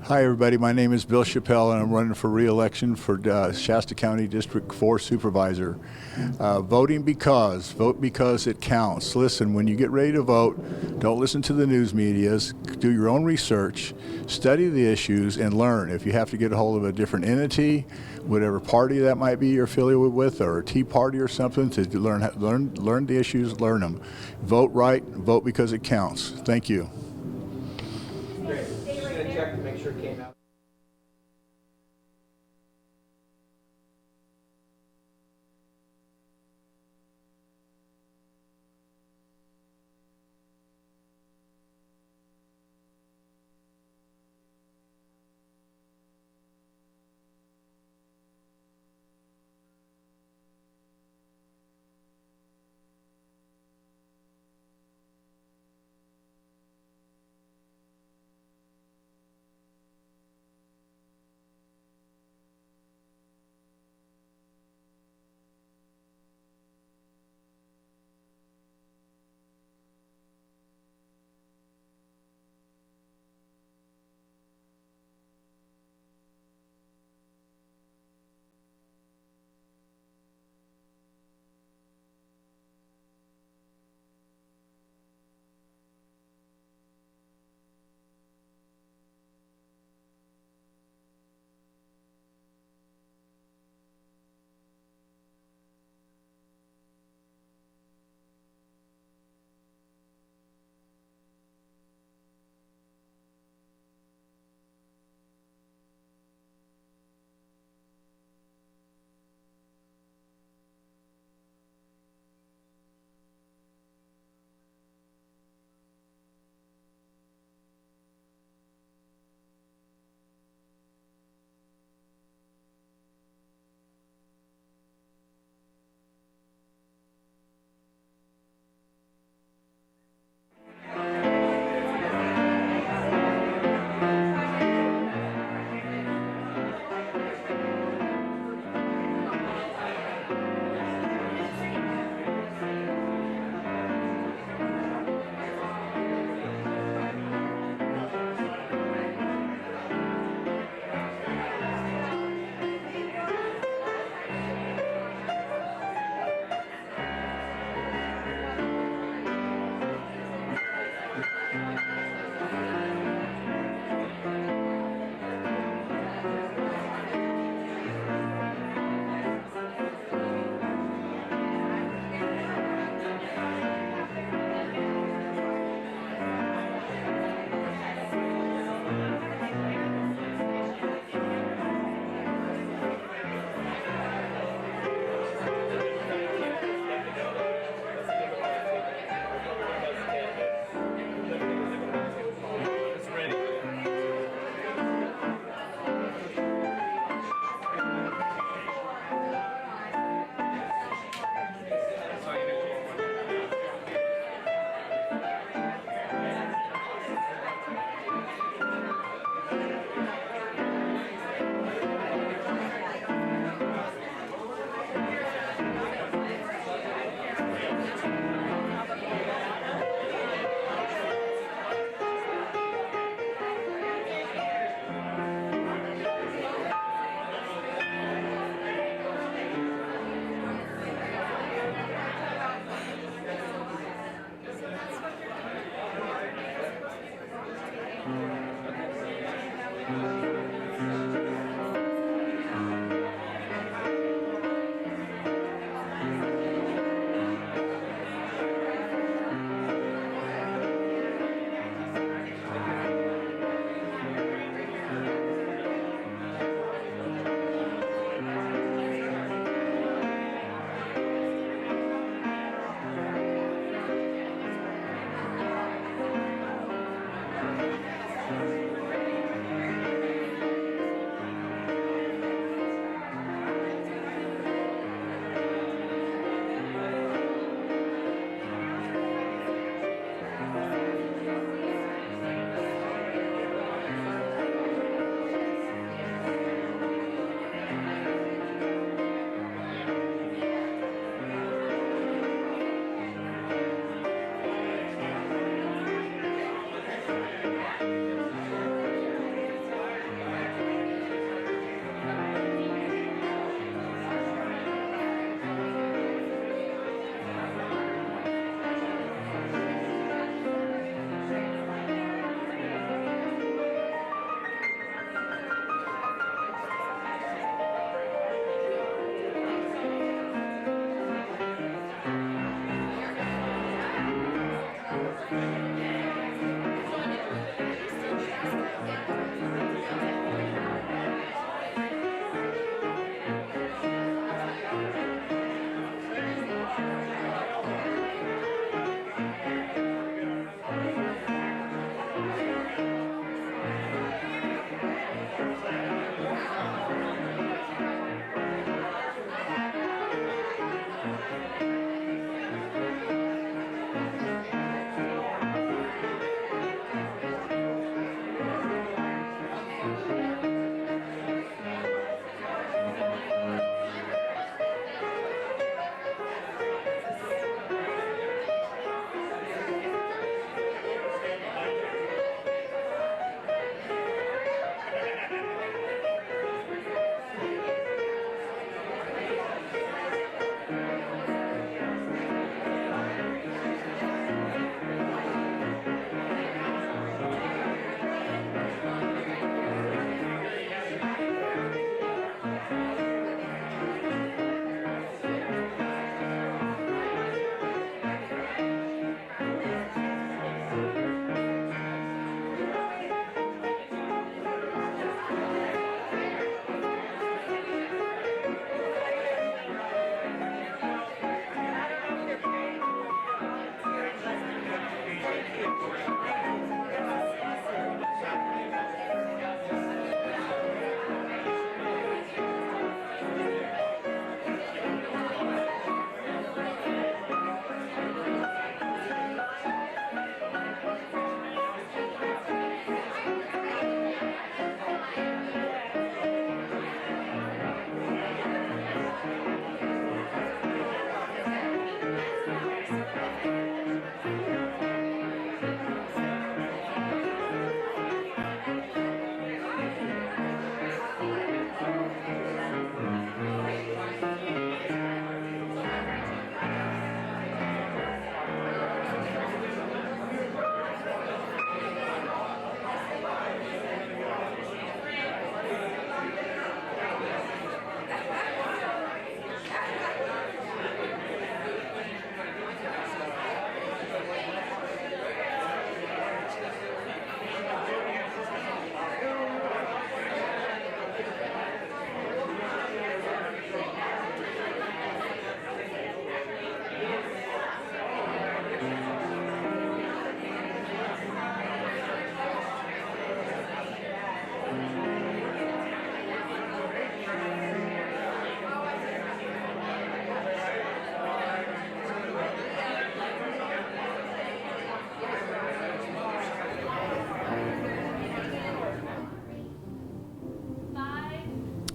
Hi, everybody. My name is Bill Chappelle, and I'm running for re-election for Shasta County District 4 Supervisor. Vote because it counts. Listen, when you get ready to vote, don't listen to the news medias. Do your own research, study the issues, and learn. If you have to get a hold of a different entity, whatever party that might be you're affiliated with, or a Tea Party or something, to learn the issues, learn them. Vote right, vote because it counts. Thank you. Great. Just gonna check to make sure it came out.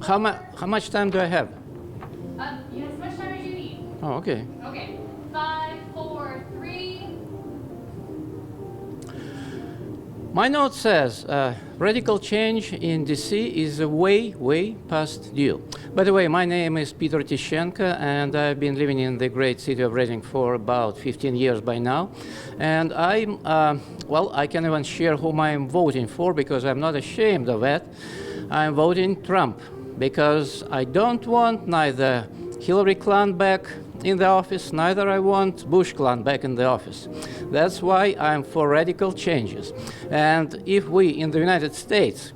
How much time do I have? You have as much time as you need. Oh, okay. Okay. 5, 4, 3. My note says radical change in DC is way past due. By the way, my name is Peter Tishenko, and I've been living in the great city of Reading for about 15 years by now. And I can even share whom I'm voting for because I'm not ashamed of that. I'm voting Trump because I don't want neither Hillary clan back in the office, neither I want Bush clan back in the office. That's why I'm for radical changes. And if we in the United States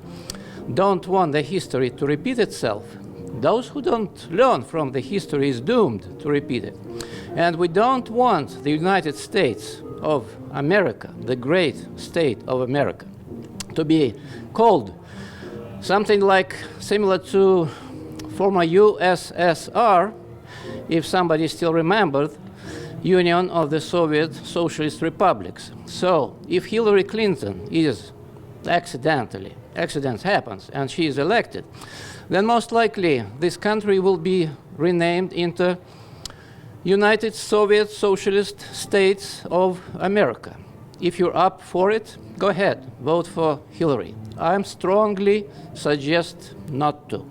don't want the history to repeat itself, those who don't learn from the history is doomed to repeat it. And we don't want the United States of America, the great state of America, to be called something like similar to former USSR, if somebody still remembered, Union of the Soviet Socialist Republics. So if Hillary Clinton is accident happens, and she is elected, then most likely this country will be renamed into United Soviet Socialist States of America. If you're up for it, go ahead, vote for Hillary. I strongly suggest not to.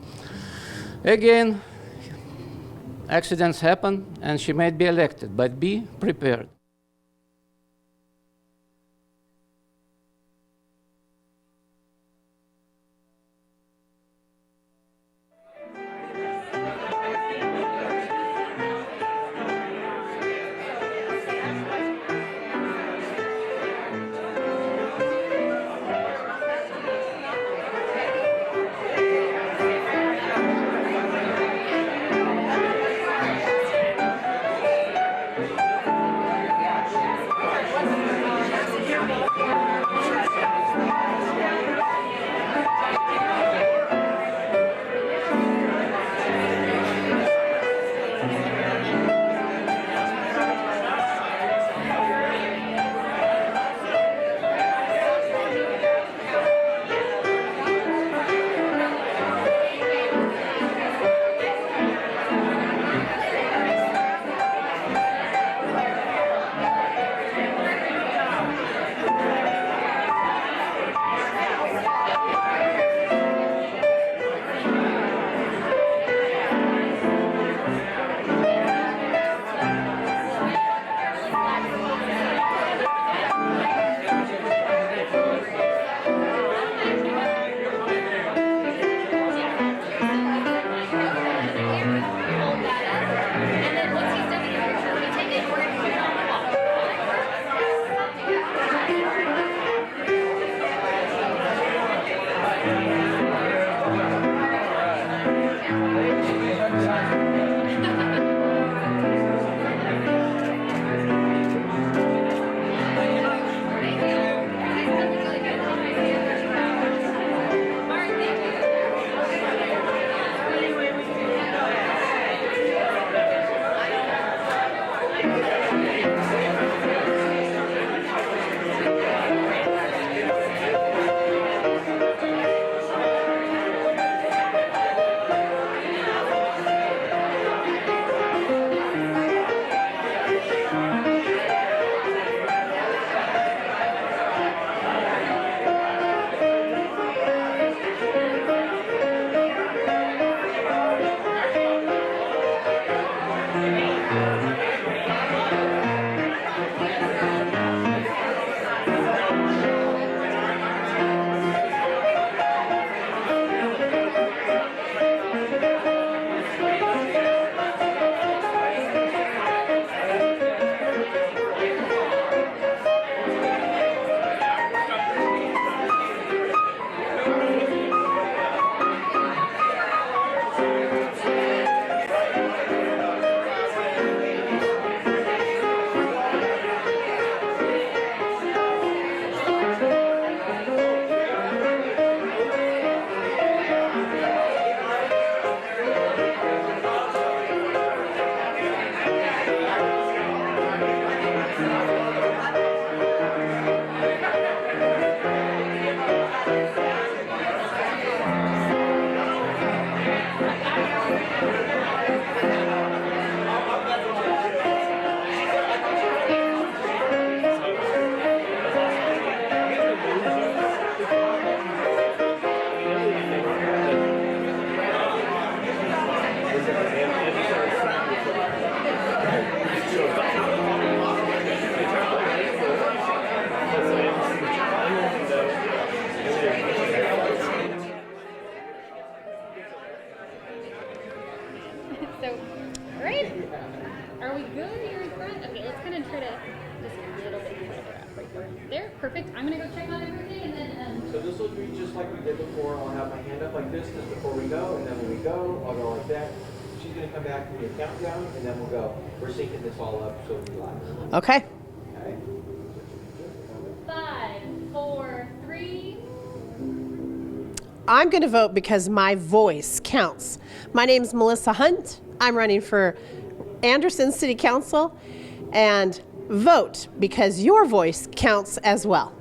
Again, accidents happen, and she might be elected, but be prepared. Right? Are we good here in front? Okay, let's kind of try to just a little bit further up right there. Perfect. I'm gonna go check on everything and then. So this will be just like we did before. I'll have my hand up like this just before we go, and then when we go, I'll go like that. She's gonna come back and do a countdown, and then we'll go. We're syncing this all up so it'll be live. Okay. Okay. 5, 4, 3. I'm going to vote because my voice counts. My name's Melissa Hunt. I'm running for Anderson City Council, and vote because your voice counts as well.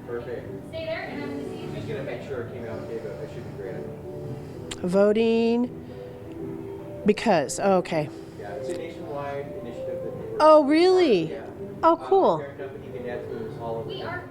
Perfect. Stay there, and I'm gonna see. I'm just gonna make sure it came out okay, but it should be great. Voting because, okay. Yeah, it's a nationwide initiative that we were. Oh, really? Yeah. Oh, cool. Parent company can add tools all over. We are.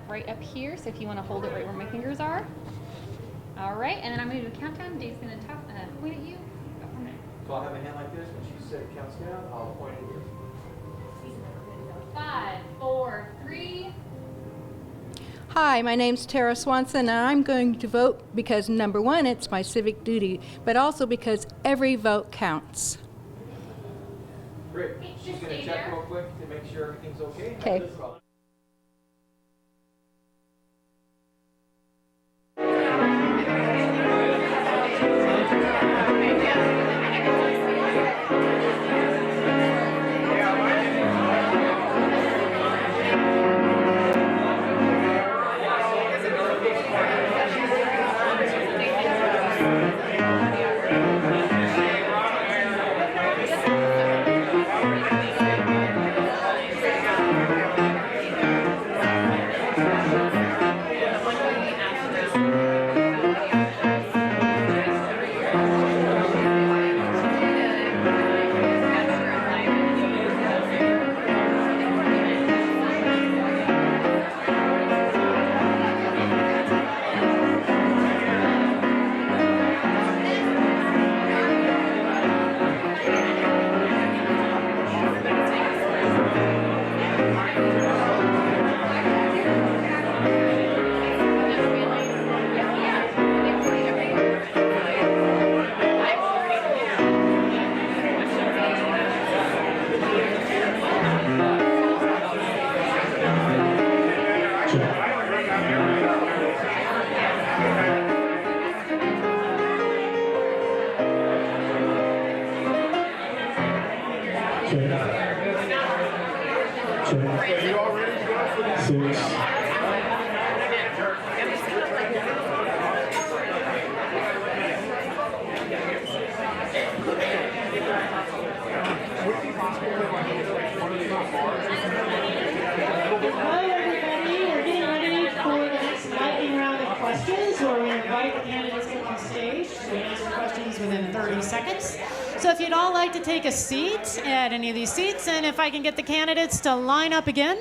Right up here, so if you want to hold it right where my fingers are. All right, and then I'm going to do a countdown. Dave's going to point at you. Go from there. So I'll have a hand like this. When she said counts down, I'll point at you. 5, 4, 3. Hi, my name's Tara Swanson, and I'm going to vote because, number one, it's my civic duty, but also because every vote counts. Great. She's going to check real quick to make sure everything's okay. Okay. Hi, everybody. We're getting ready for the next lightning round of questions where we invite the candidates to the stage to answer questions within 30 seconds. So if you'd all like to take a seat at any of these seats, and if I can get the candidates to line up again,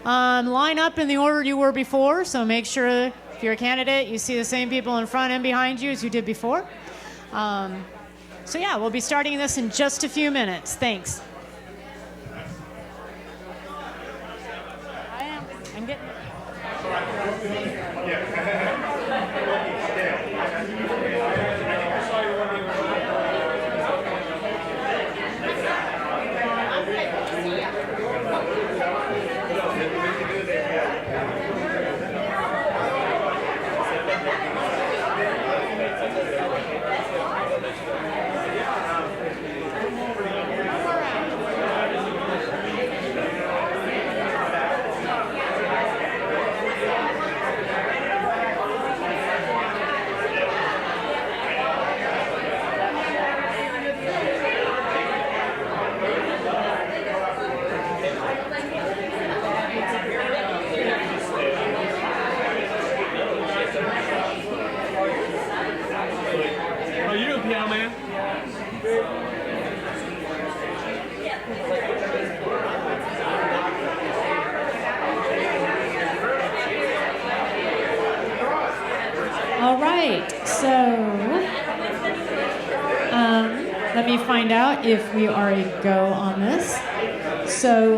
line up in the order you were before, so make sure if you're a candidate, you see the same people in front and behind you as you did before. So yeah, we'll be starting this in just a few minutes. Thanks. I'm getting How you doing, piano man? All right, so let me find out if we are a go on this. So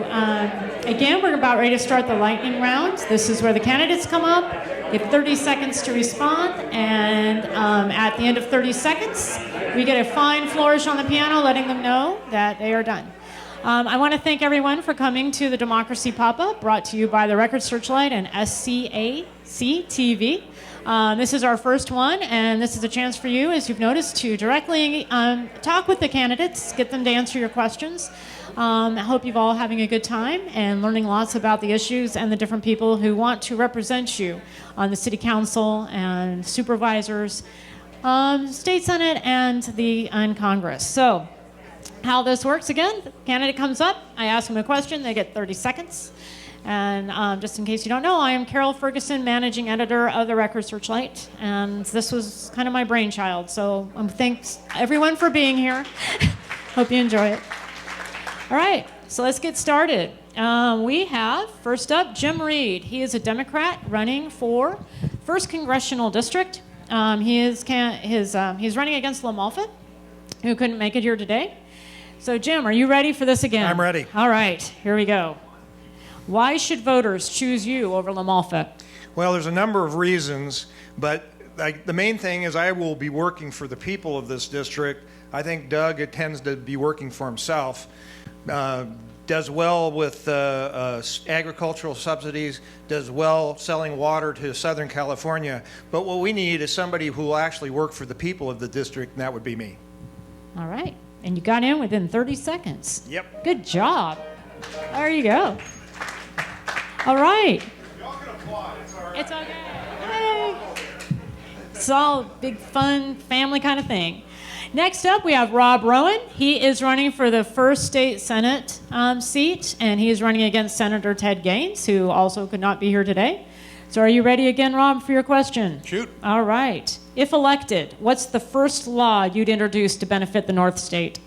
again, we're about ready to start the lightning round. This is where the candidates come up, get 30 seconds to respond, and at the end of 30 seconds, we get a fine flourish on the piano letting them know that they are done. I want to thank everyone for coming to the Democracy Pop-Up, brought to you by the Record Searchlight and SCAC TV. This is our first one, and this is a chance for you, as you've noticed, to directly talk with the candidates, get them to answer your questions. I hope you've all having a good time and learning lots about the issues and the different people who want to represent you on the City Council and supervisors, State Senate, and Congress. So how this works again, the candidate comes up, I ask them a question, they get 30 seconds. And just in case you don't know, I am Carol Ferguson, managing editor of the Record Searchlight, and this was kind of my brainchild. So thanks everyone for being here. Hope you enjoy it. All right, so let's get started. We have, first up, Jim Reed. He is a Democrat running for 1st Congressional District. He's running against Lamalfa, who couldn't make it here today. So Jim, are you ready for this again? I'm ready. All right, here we go. Why should voters choose you over Lamalfa? Well, there's a number of reasons, but the main thing is I will be working for the people of this district. I think Doug tends to be working for himself. Does well with agricultural subsidies, does well selling water to Southern California. But what we need is somebody who will actually work for the people of the district, and that would be me. All right, and you got in within 30 seconds. Yep. Good job. There you go. All right. Y'all can applaud. It's all right. It's okay. Hey. It's all big, fun, family kind of thing. Next up, we have Rob Rowan. He is running for the 1st State Senate seat, and he is running against Senator Ted Gaines, who also could not be here today. So are you ready again, Rob, for your question? Shoot. All right. If elected, what's the first law you'd introduce to benefit the North State?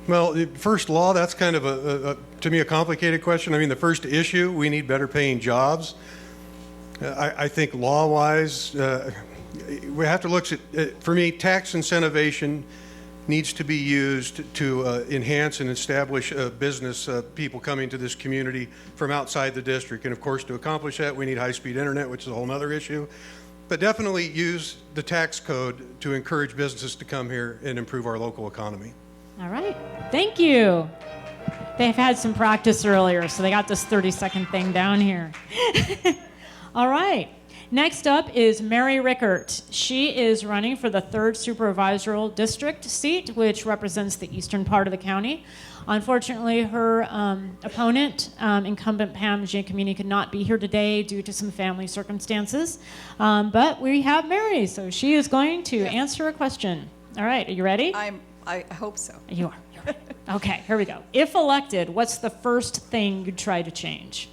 Well, the first law, that's kind of, to me, a complicated question. I mean, the first issue, we need better paying jobs. I think law-wise, we have to look at, for me, tax incentivization needs to be used to enhance and establish business people coming to this community from outside the district. And of course, to accomplish that, we need high-speed internet, which is a whole other issue. But definitely use the tax code to encourage businesses to come here and improve our local economy. All right. Thank you. They've had some practice earlier, so they got this 30-second thing down here. All right. Next up is Mary Rickert. She is running for the 3rd Supervisorial District seat, which represents the eastern part of the county. Unfortunately, her opponent, incumbent Pam Giacomini, could not be here today due to some family circumstances. But we have Mary, so she is going to answer a question. All right, are you ready? I hope so. You are. You're ready. Okay, here we go. If elected, what's the first thing you'd try to change?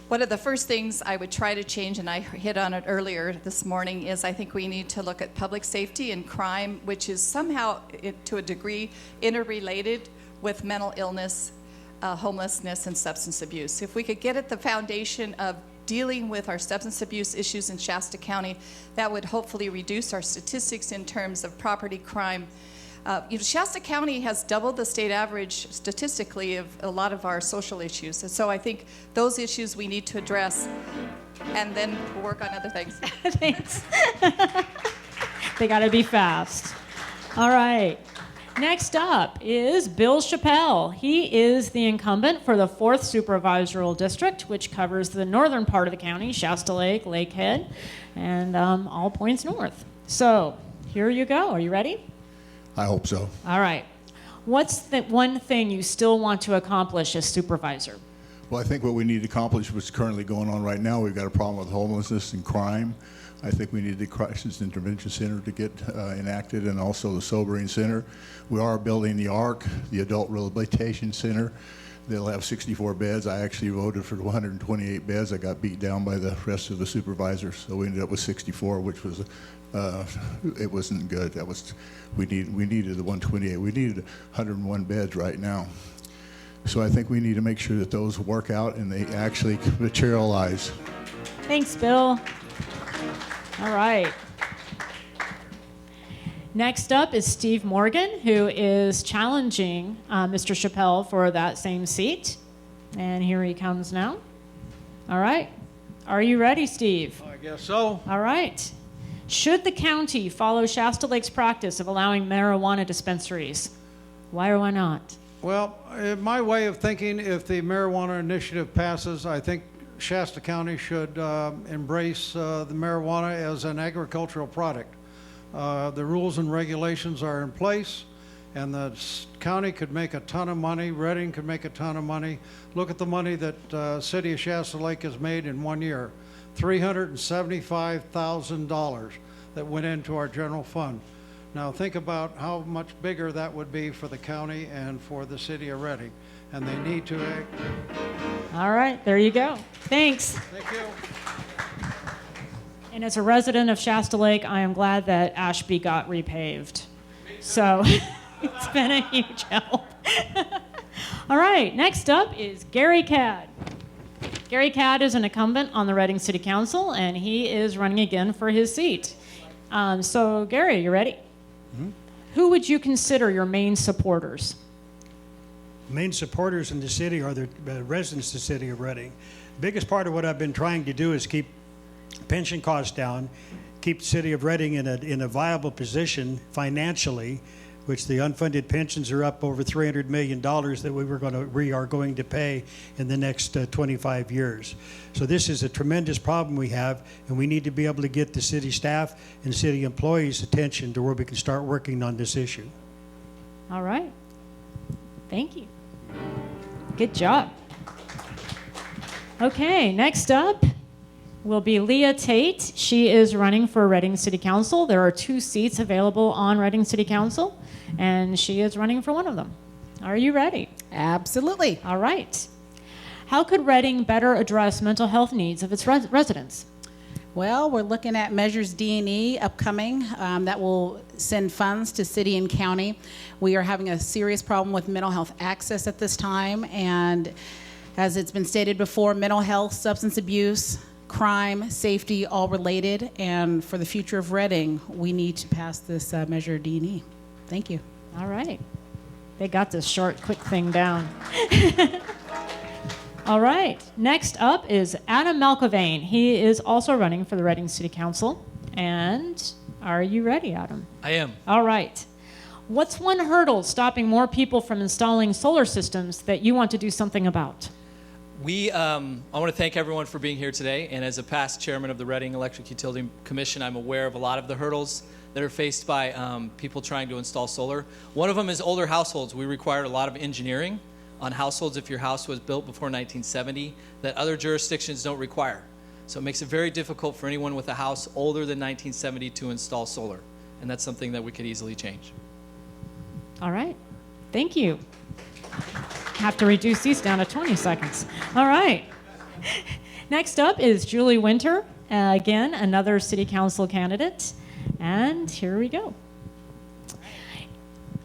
One of the first things I would try to change, and I hit on it earlier this morning, is I think we need to look at public safety and crime, which is somehow, to a degree, interrelated with mental illness, homelessness, and substance abuse. If we could get at the foundation of dealing with our substance abuse issues in Shasta County, that would hopefully reduce our statistics in terms of property crime. Shasta County has doubled the state average statistically of a lot of our social issues. And so I think those issues we need to address, and then we'll work on other things. Thanks. They got to be fast. All right. Next up is Bill Chappelle. He is the incumbent for the 4th Supervisorial District, which covers the northern part of the county, Shasta Lake, Lakehead, and all points north. So here you go. Are you ready? I hope so. All right. What's the one thing you still want to accomplish as supervisor? Well, I think what we need to accomplish, what's currently going on right now, we've got a problem with homelessness and crime. I think we need the Crisis Intervention Center to get enacted, and also the Sobering Center. We are building the ARC, the Adult Rehabilitation Center. They'll have 64 beds. I actually voted for 128 beds. I got beat down by the rest of the supervisors, so we ended up with 64, which was, it wasn't good. That was, we needed the 128. We needed 101 beds right now. So I think we need to make sure that those work out and they actually materialize. Thanks, Bill. All right. Next up is Steve Morgan, who is challenging Mr. Chappelle for that same seat. And here he comes now. All right. Are you ready, Steve? I guess so. All right. Should the county follow Shasta Lake's practice of allowing marijuana dispensaries? Why or why not? Well, in my way of thinking, if the marijuana initiative passes, I think Shasta County should embrace the marijuana as an agricultural product. The rules and regulations are in place, and the county could make a ton of money. Reading could make a ton of money. Look at the money that City of Shasta Lake has made in 1 year, $375,000 that went into our general fund. Now think about how much bigger that would be for the county and for the city of Reading, and they need to act. All right, there you go. Thanks. Thank you. And as a resident of Shasta Lake, I am glad that Ashby got repaved. So it's been a huge help. All right, next up is Gary Cadd. Gary Cadd is an incumbent on the Reading City Council, and he is running again for his seat. So Gary, you ready? Mm-hmm. Who would you consider your main supporters? Main supporters in the city are the residents of the city of Reading. The biggest part of what I've been trying to do is keep pension costs down, keep the city of Reading in a viable position financially, which the unfunded pensions are up over $300 million that we are going to pay in the next 25 years. So this is a tremendous problem we have, and we need to be able to get the city staff and city employees' attention to where we can start working on this issue. All right. Thank you. Good job. Okay, next up will be Leah Tate. She is running for Reading City Council. There are 2 seats available on Reading City Council, and she is running for one of them. Are you ready? Absolutely. All right. How could Reading better address mental health needs of its residents? Well, we're looking at Measures D&E upcoming that will send funds to city and county. We are having a serious problem with mental health access at this time, and as it's been stated before, mental health, substance abuse, crime, safety, all related, and for the future of Reading, we need to pass this Measure D&E. Thank you. All right. They got this short, quick thing down. All right. Next up is Adam Malkovane. He is also running for the Reading City Council. And are you ready, Adam? I am. All right. What's one hurdle stopping more people from installing solar systems that you want to do something about? I want to thank everyone for being here today, and as a past chairman of the Reading Electric Utility Commission, I'm aware of a lot of the hurdles that are faced by people trying to install solar. One of them is older households. We require a lot of engineering on households if your house was built before 1970 that other jurisdictions don't require. So it makes it very difficult for anyone with a house older than 1970 to install solar, and that's something that we could easily change. All right, thank you. Have to reduce these down to 20 seconds. All right. Next up is Julie Winter, again, another city council candidate. And here we go.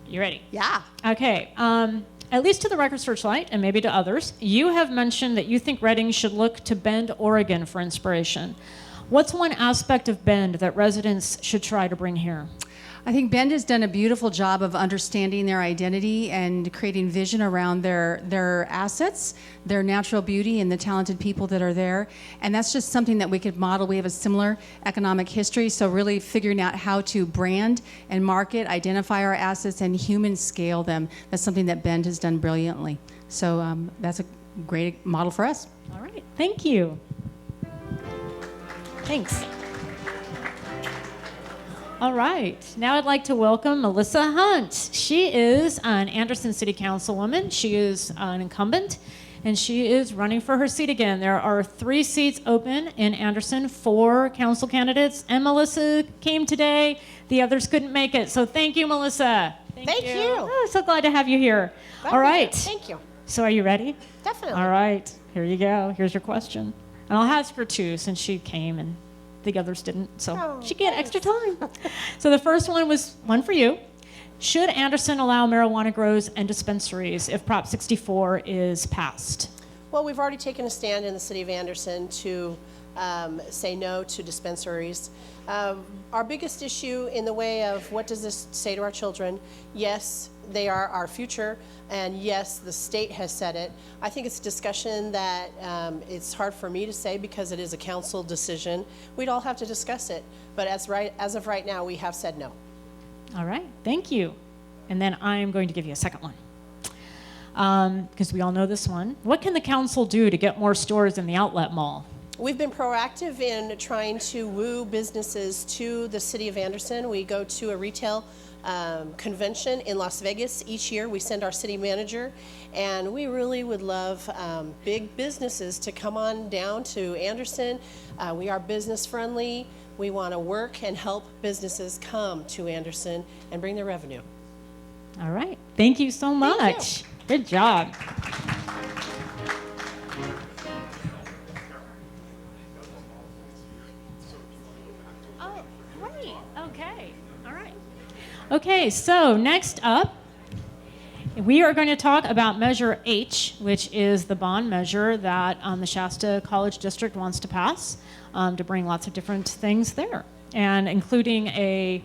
You ready? Yeah. Okay. At least to the Record Searchlight, and maybe to others, you have mentioned that you think Reading should look to Bend, Oregon for inspiration. What's one aspect of Bend that residents should try to bring here? I think Bend has done a beautiful job of understanding their identity and creating vision around their assets, their natural beauty, and the talented people that are there. And that's just something that we could model. We have a similar economic history, so really figuring out how to brand and market, identify our assets, and human scale them. That's something that Bend has done brilliantly. So that's a great model for us. All right, thank you. Thanks. All right, now I'd like to welcome Melissa Hunt. She is an Anderson City Councilwoman. She is an incumbent, and she is running for her seat again. There are 3 seats open in Anderson for council candidates, and Melissa came today. The others couldn't make it, so thank you, Melissa. Thank you. Oh, so glad to have you here. All right. Thank you. So are you ready? Definitely. All right, here you go. Here's your question. And I'll ask her too, since she came and the others didn't, so she get extra time. So the first one was one for you. Should Anderson allow marijuana grows and dispensaries if Prop 64 is passed? Well, we've already taken a stand in the city of Anderson to say no to dispensaries. Our biggest issue in the way of what does this say to our children? Yes, they are our future, and yes, the state has said it. I think it's a discussion that it's hard for me to say because it is a council decision. We'd all have to discuss it, but as of right now, we have said no. All right, thank you. And then I'm going to give you a second one, because we all know this one. What can the council do to get more stores in the outlet mall? We've been proactive in trying to woo businesses to the city of Anderson. We go to a retail convention in Las Vegas each year. We send our city manager, and we really would love big businesses to come on down to Anderson. We are business friendly. We want to work and help businesses come to Anderson and bring their revenue. All right, thank you so much. Good job. Okay, so next up, we are going to talk about Measure H, which is the bond measure that the Shasta College District wants to pass to bring lots of different things there, and including a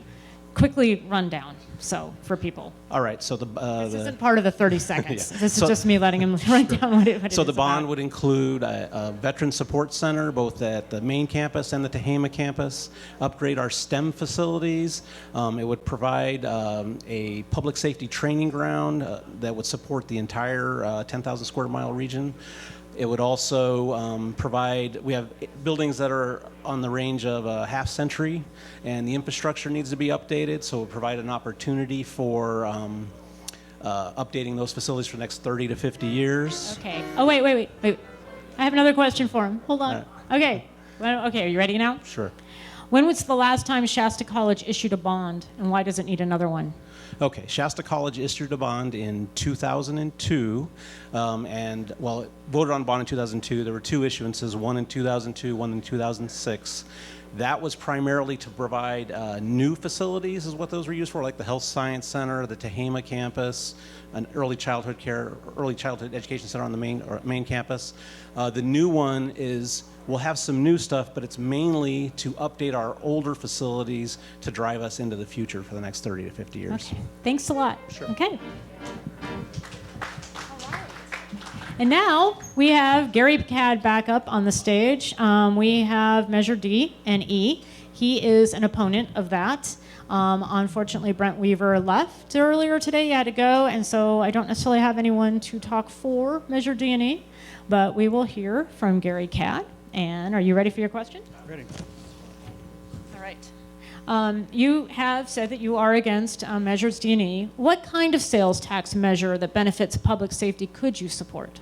quickly rundown, so for people. All right, so this isn't part of the 30 seconds. Yeah. This is just me letting him run down what it So is the bond about. would include a veteran support center, both at the main campus and the Tehama campus, upgrade our STEM facilities. It would provide a public safety training ground that would support the entire 10,000 square mile region. It would also provide, we have buildings that are on the range of a half century, and the infrastructure needs to be updated, so it would provide an opportunity for updating those facilities for the next 30 to 50 years. Okay. Oh, wait. I have another question for him. Hold on. Okay. Well, okay, are you ready now? Sure. When was the last time Shasta College issued a bond, and why does it need another one? Okay, Shasta College issued a bond in 2002, and well, it voted on a bond in 2002. There were 2 issuances, one in 2002, one in 2006. That was primarily to provide new facilities, is what those were used for, like the Health Science Center, the Tehama campus, an early childhood education center on the main campus. The new one we'll have some new stuff, but it's mainly to update our older facilities to drive us into the future for the next 30 to 50 years. Okay, thanks a lot. Sure. Okay. And now we have Gary Cad back up on the stage. We have Measure D and E. He is an opponent of that. Unfortunately, Brent Weaver left earlier today. He had to go, and so I don't necessarily have anyone to talk for Measure D and E, but we will hear from Gary Cad. And are you ready for your question? Ready. All right. You have said that you are against Measures D and E. What kind of sales tax measure that benefits public safety could you support?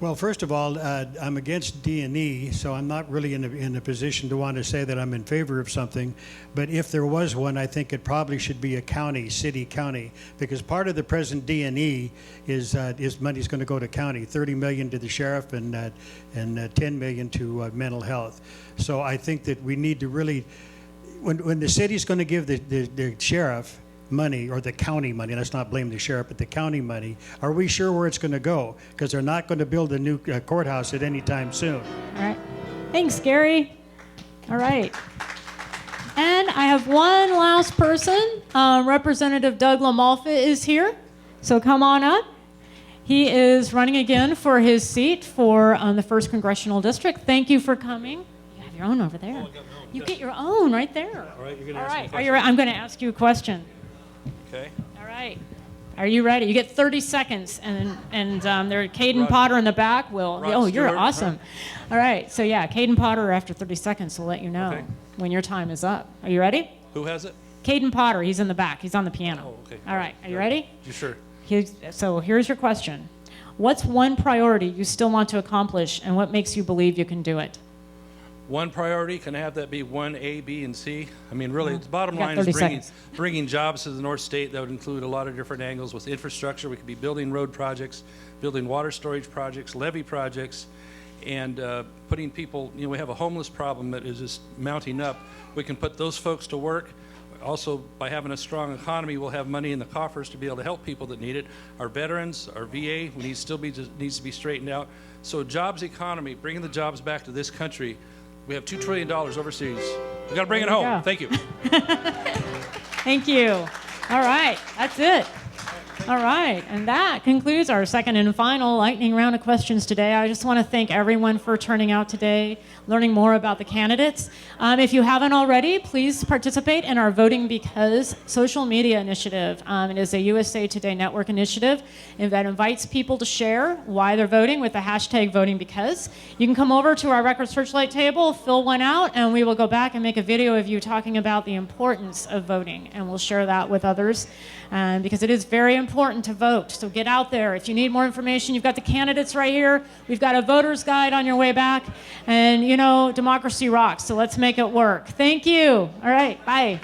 Well, first of all, I'm against D&E, so I'm not really in a position to want to say that I'm in favor of something. But if there was one, I think it probably should be a county, city, county, because part of the present D&E is money's going to go to county, $30 million to the sheriff and $10 million to mental health. So I think that we need to really, when the city's going to give the sheriff money, or the county money, let's not blame the sheriff, but the county money, are we sure where it's going to go? Because they're not going to build a new courthouse at any time soon. All right. Thanks, Gary. All right. And I have one last person. Representative Doug LaMalfa is here, so come on up. He is running again for his seat for the 1st Congressional District. Thank you for coming. You have your own over there. You get your own right there. All right, you're going to All ask me a right. question. I'm going to ask you a question. Okay. All right. Are you ready? You get 30 seconds, and there Caden Rod- Potter in the back will. Rod Oh, you're Stewart, awesome. All right. So yeah, Caden Potter after 30 seconds will let you know Okay. when your time is up. Are you ready? Who has it? Caden Potter. He's in the back. He's on the piano. Oh, okay. All right. Are you ready? You sure? So here's your question. What's one priority you still want to accomplish, and what makes you believe you can do it? One priority, can I have that be 1A, B, and C? I mean, really, the bottom You got line is 30 seconds. bringing jobs to the North State. That would include a lot of different angles with infrastructure. We could be building road projects, building water storage projects, levee projects, and putting people, we have a homeless problem that is just mounting up. We can put those folks to work. Also, by having a strong economy, we'll have money in the coffers to be able to help people that need it. Our veterans, our VA, needs to be straightened out. So jobs economy, bringing the jobs back to this country. We have $2 trillion overseas. We got to bring it home. go. Thank you. Thank you. All right. That's it. All right. And that concludes our second and final lightning round of questions today. I just want to thank everyone for turning out today, learning more about the candidates. If you haven't already, please participate in our Voting Because social media initiative. It is a USA Today Network initiative that invites people to share why they're voting with the hashtag Voting Because. You can come over to our record searchlight table, fill one out, and we will go back and make a video of you talking about the importance of voting, and we'll share that with others because it is very important to vote. So get out there. If you need more information, you've got the candidates right here. We've got a voter's guide on your way back. And democracy rocks, so let's make it work. Thank you. All right, bye.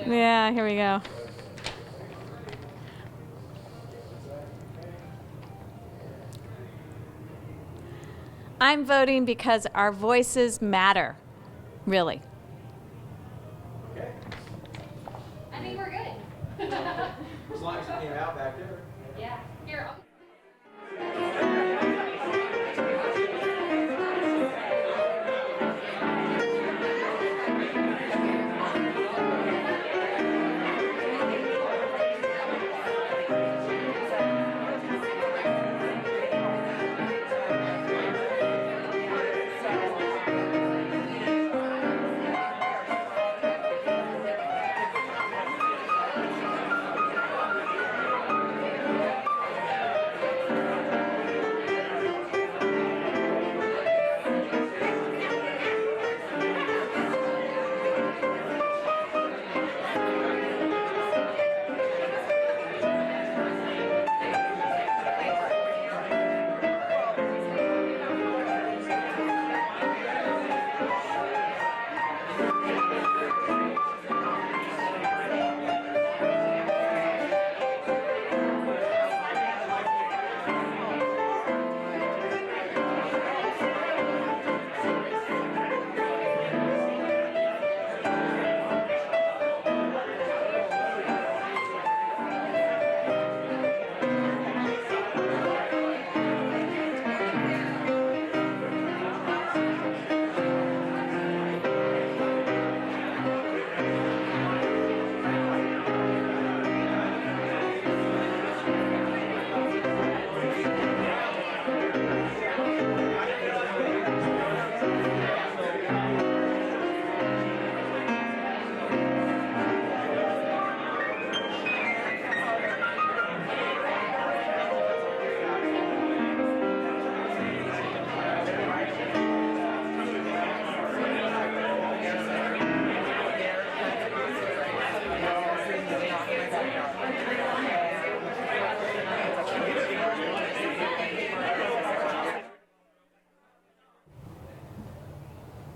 Yeah, here we go. I'm voting because our voices matter, really. I think we're good. As long as it came out back there. Yeah. Here,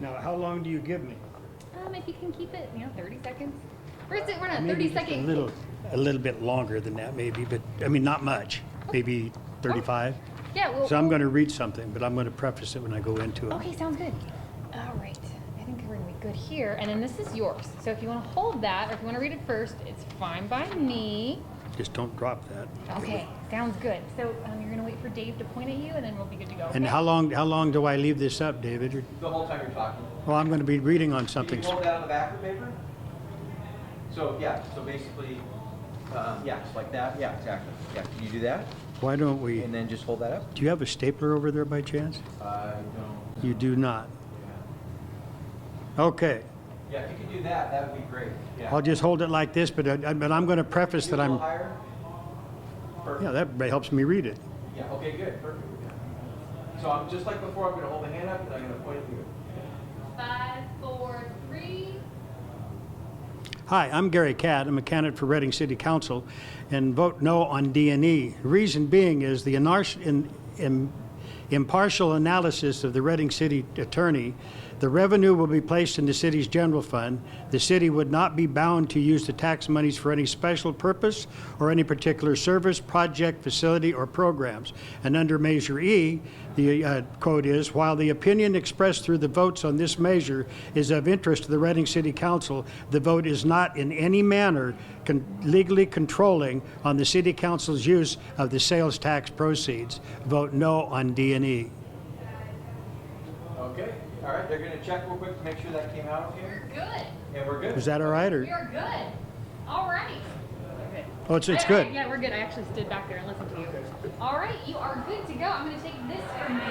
Now, how long do you give me? If you can keep it, 30 seconds. We're not a Maybe 30 just second. a little bit longer than that, maybe, but I mean, not much. Maybe 35. Yeah, well. So I'm going to read something, but I'm going to preface it when I go into it. Okay, sounds good. All right. I think we're gonna be good here. And then this is yours. So if you want to hold that, or if you want to read it first, it's fine by me. Just don't drop that. Okay, sounds good. So you're gonna wait for Dave to point at you, and then we'll be good to go. And okay? how long do I leave this up, David? Or- The whole time you're talking. Well, I'm going to be reading on something. Can you hold that on the back of the paper? So, yeah, so basically, yeah, just like that. Yeah, exactly. Yeah, can you do that? Why don't we? And then just hold that up? Do you have a stapler over there by chance? I don't. You do not. Okay. Yeah, if you could do that, that would be great. Yeah. I'll just hold it like this, but I'm going to preface Can you that go a I'm. little higher? Perfect. Yeah, that helps me read it. Yeah, okay, good, perfect. Yeah. So I'm just like before, I'm going to hold the hand up and I'm going to point at you. 5, 4, 3. Hi, I'm Gary Catt. I'm a candidate for Reading City Council, and vote no on D&E. The reason being is the impartial analysis of the Reading City Attorney. The revenue will be placed in the city's general fund. The city would not be bound to use the tax monies for any special purpose or any particular service, project, facility, or programs. And under Measure E, the quote is, while the opinion expressed through the votes on this measure is of interest to the Reading City Council, the vote is not in any manner legally controlling on the City Council's use of the sales tax proceeds. Vote no on D&E. Okay, all right, they're going to check real quick to make sure that came out okay. We're good. And we're good. Is that all right? Or? We are good. All right. Okay. Oh, it's good. Yeah, we're good. I actually stood back there and listened to you. All right, you are good to go. I'm going to take this from you.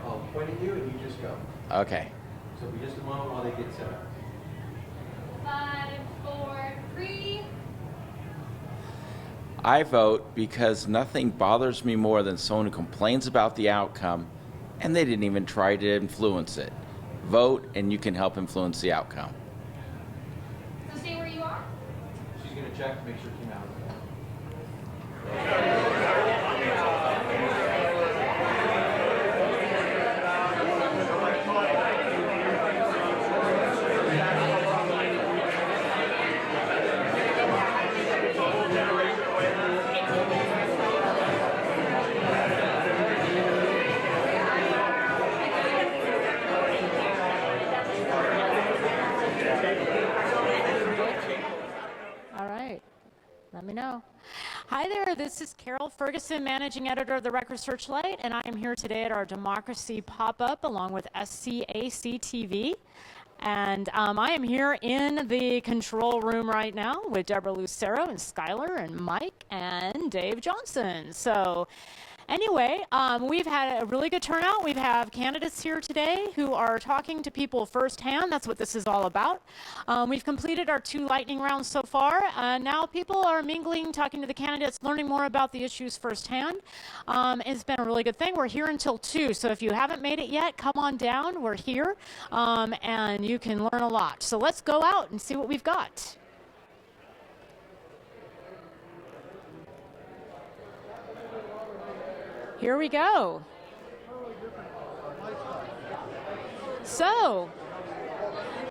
I'll point at you and you just go. Okay. So be just a moment while they get set up. 5, 4, 3. I vote because nothing bothers me more than someone who complains about the outcome and they didn't even try to influence it. Vote and you can help influence the outcome. So stay where you are. She's going to check to make sure it came out. let me know. Hi there, this is Carol Ferguson, Managing Editor of the Record Searchlight, and I am here today at our Democracy Pop-Up along with SCAC TV. And I am here in the control room right now with Deborah Lucero and Skylar and Mike and Dave Johnson. So anyway, we've had a really good turnout. We have candidates here today who are talking to people firsthand. That's what this is all about. We've completed our 2 lightning rounds so far. Now people are mingling, talking to the candidates, learning more about the issues firsthand. It's been a really good thing. We're here until 2, so if you haven't made it yet, come on down. We're here, and you can learn a lot. So let's go out and see what we've got. Here we go. So,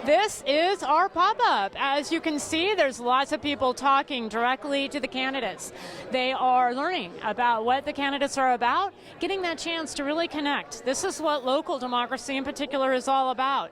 this is our pop-up. As you can see, there's lots of people talking directly to the candidates. They are learning about what the candidates are about, getting that chance to really connect. This is what local democracy in particular is all about.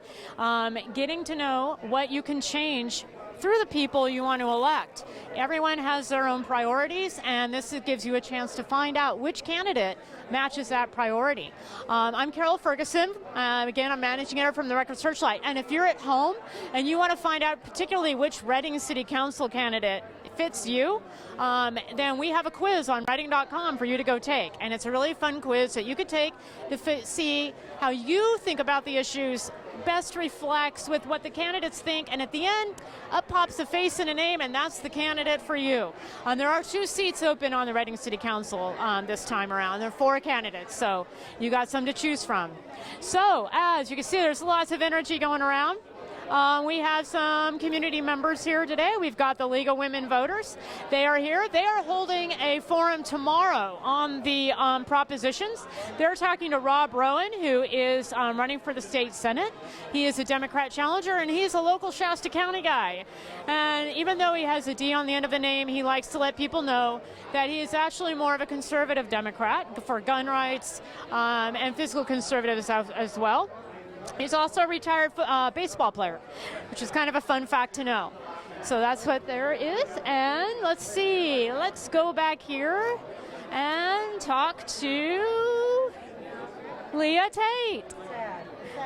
Getting to know what you can change through the people you want to elect. Everyone has their own priorities, and this gives you a chance to find out which candidate matches that priority. I'm Carol Ferguson. Again, I'm Managing Editor from the Record Searchlight. And if you're at home and you want to find out particularly which Reading City Council candidate fits you, then we have a quiz on Reading.com for you to go take. And it's a really fun quiz that you could take to see how you think about the issues best reflects with what the candidates think, and at the end, up pops a face and a name, and that's the candidate for you. There are 2 seats open on the Reading City Council this time around. There are 4 candidates, so you got some to choose from. So, as you can see, there's lots of energy going around. We have some community members here today. We've got the League of Women Voters. They are here. They are holding a forum tomorrow on the propositions. They're talking to Rob Rowan, who is running for the state Senate. He is a Democrat challenger, and he's a local Shasta County guy. And even though he has a D on the end of the name, he likes to let people know that he is actually more of a conservative Democrat for gun rights and fiscal conservatives as well. He's also a retired baseball player, which is kind of a fun fact to know. So that's what there is. And let's see. Let's go back here and talk to Leah Tate.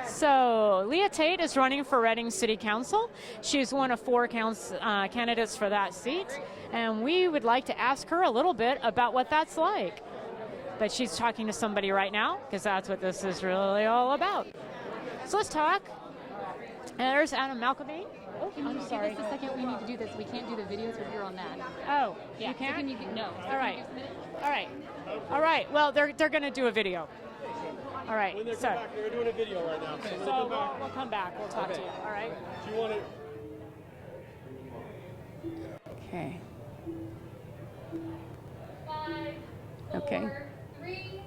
So Leah Tate is running for Reading City Council. She's one of 4 candidates for that seat. And we would like to ask her a little bit about what that's like. But she's talking to somebody right now, because that's what this is really all about. So let's talk. And there's Adam Malcolmine. Oh, I'm sorry. Give us a second. We need to do this. We can't do the videos if you're on that. Oh, yeah. You can't? No. All right. All right. All right. Well, they're going to do a video. All right. When they come back, they're doing a video right now. So we'll come back. We'll talk to you. All right. Do you want to? Okay. 5, 4, Okay. 3.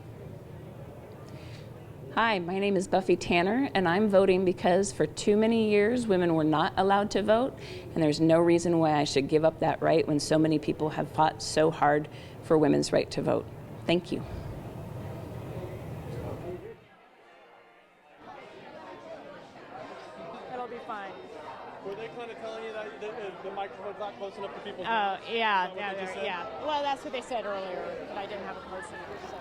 Hi, my name is Buffy Tanner, and I'm voting because for too many years women were not allowed to vote, and there's no reason why I should give up that right when so many people have fought so hard for women's right to vote. Thank you. It'll be fine. Were they kind of telling you that the microphone's not close enough for people? Oh, yeah. Well, that's what they said earlier, but I didn't have a close enough, so.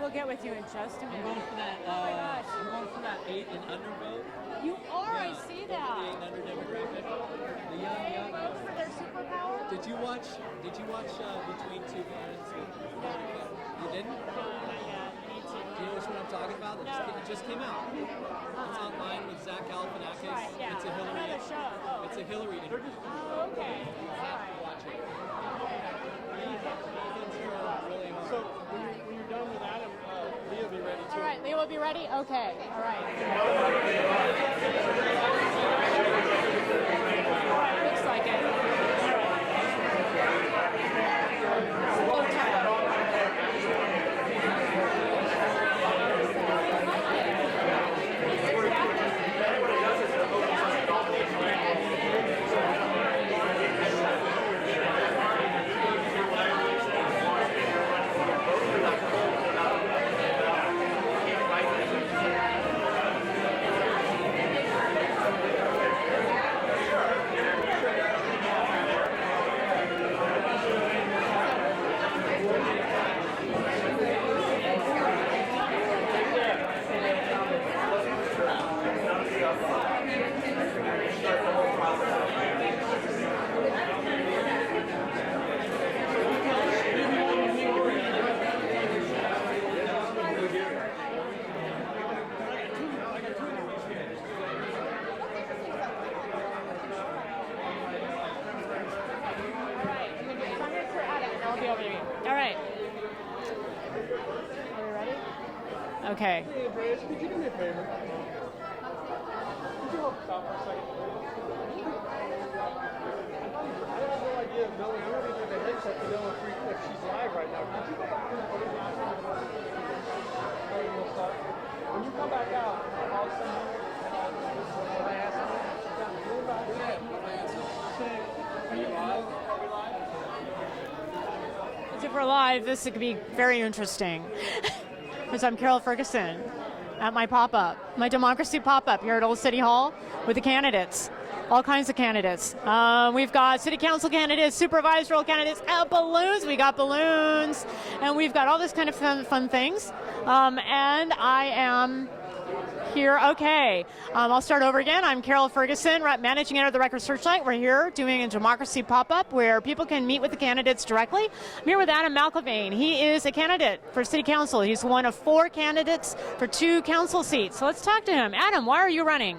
We'll get with you in just a minute. I'm going for that. Oh my gosh. I'm going for that 8 and under vote. You are. Yeah, I see the 8 that. and under demographic. The young. Vote for their superpower. Did you watch Between Two Parents? You didn't? No, not yet. I need to. Do you know which one I'm talking about? It just came out. It's online with Zach Galifianakis. Right, yeah. It's a Hillary. Another show. Oh. It's a Hillary interview. Oh, okay. All right. Watch it. So when you're done with Adam, Leah will be ready too. All right, Leah will be ready? Okay, all right. Looks like it. Slow time. go, baby. All right. Are we ready? Okay. Hey, Andreas, could you do me a favor? Could you help stop for a second? I have no idea if Melanie, I'm not even in the headset to know if she's live right now. Could you go back and put it on? We'll start. When you come back out, I'll send you. When I ask her, she's got the blue back. Are you live? Are we live? As if we're live, this could be very interesting. Because I'm Carol Ferguson at my pop-up, my Democracy Pop-up here at Old City Hall with the candidates. All kinds of candidates. We've got city council candidates, supervisory candidates, balloons. We got balloons, and we've got all this kind of fun things. And I am here. Okay, I'll start over again. I'm Carol Ferguson, managing editor of the Record Searchlight. We're here doing a Democracy Pop-up where people can meet with the candidates directly. I'm here with Adam McIlvaine. He is a candidate for city council. He's one of 4 candidates for 2 council seats. So let's talk to him. Adam, why are you running?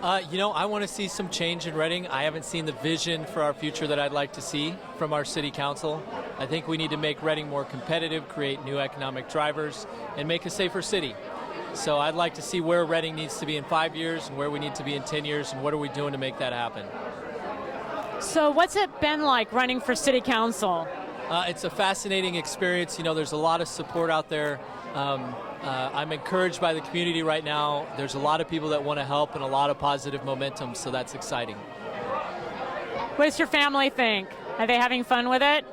I want to see some change in Reading. I haven't seen the vision for our future that I'd like to see from our city council. I think we need to make Reading more competitive, create new economic drivers, and make a safer city. So I'd like to see where Reading needs to be in 5 years and where we need to be in 10 years and what are we doing to make that happen. So what's it been like running for city council? It's a fascinating experience. There's a lot of support out there. I'm encouraged by the community right now. There's a lot of people that want to help and a lot of positive momentum, so that's exciting. What does your family think? Are they having fun with it?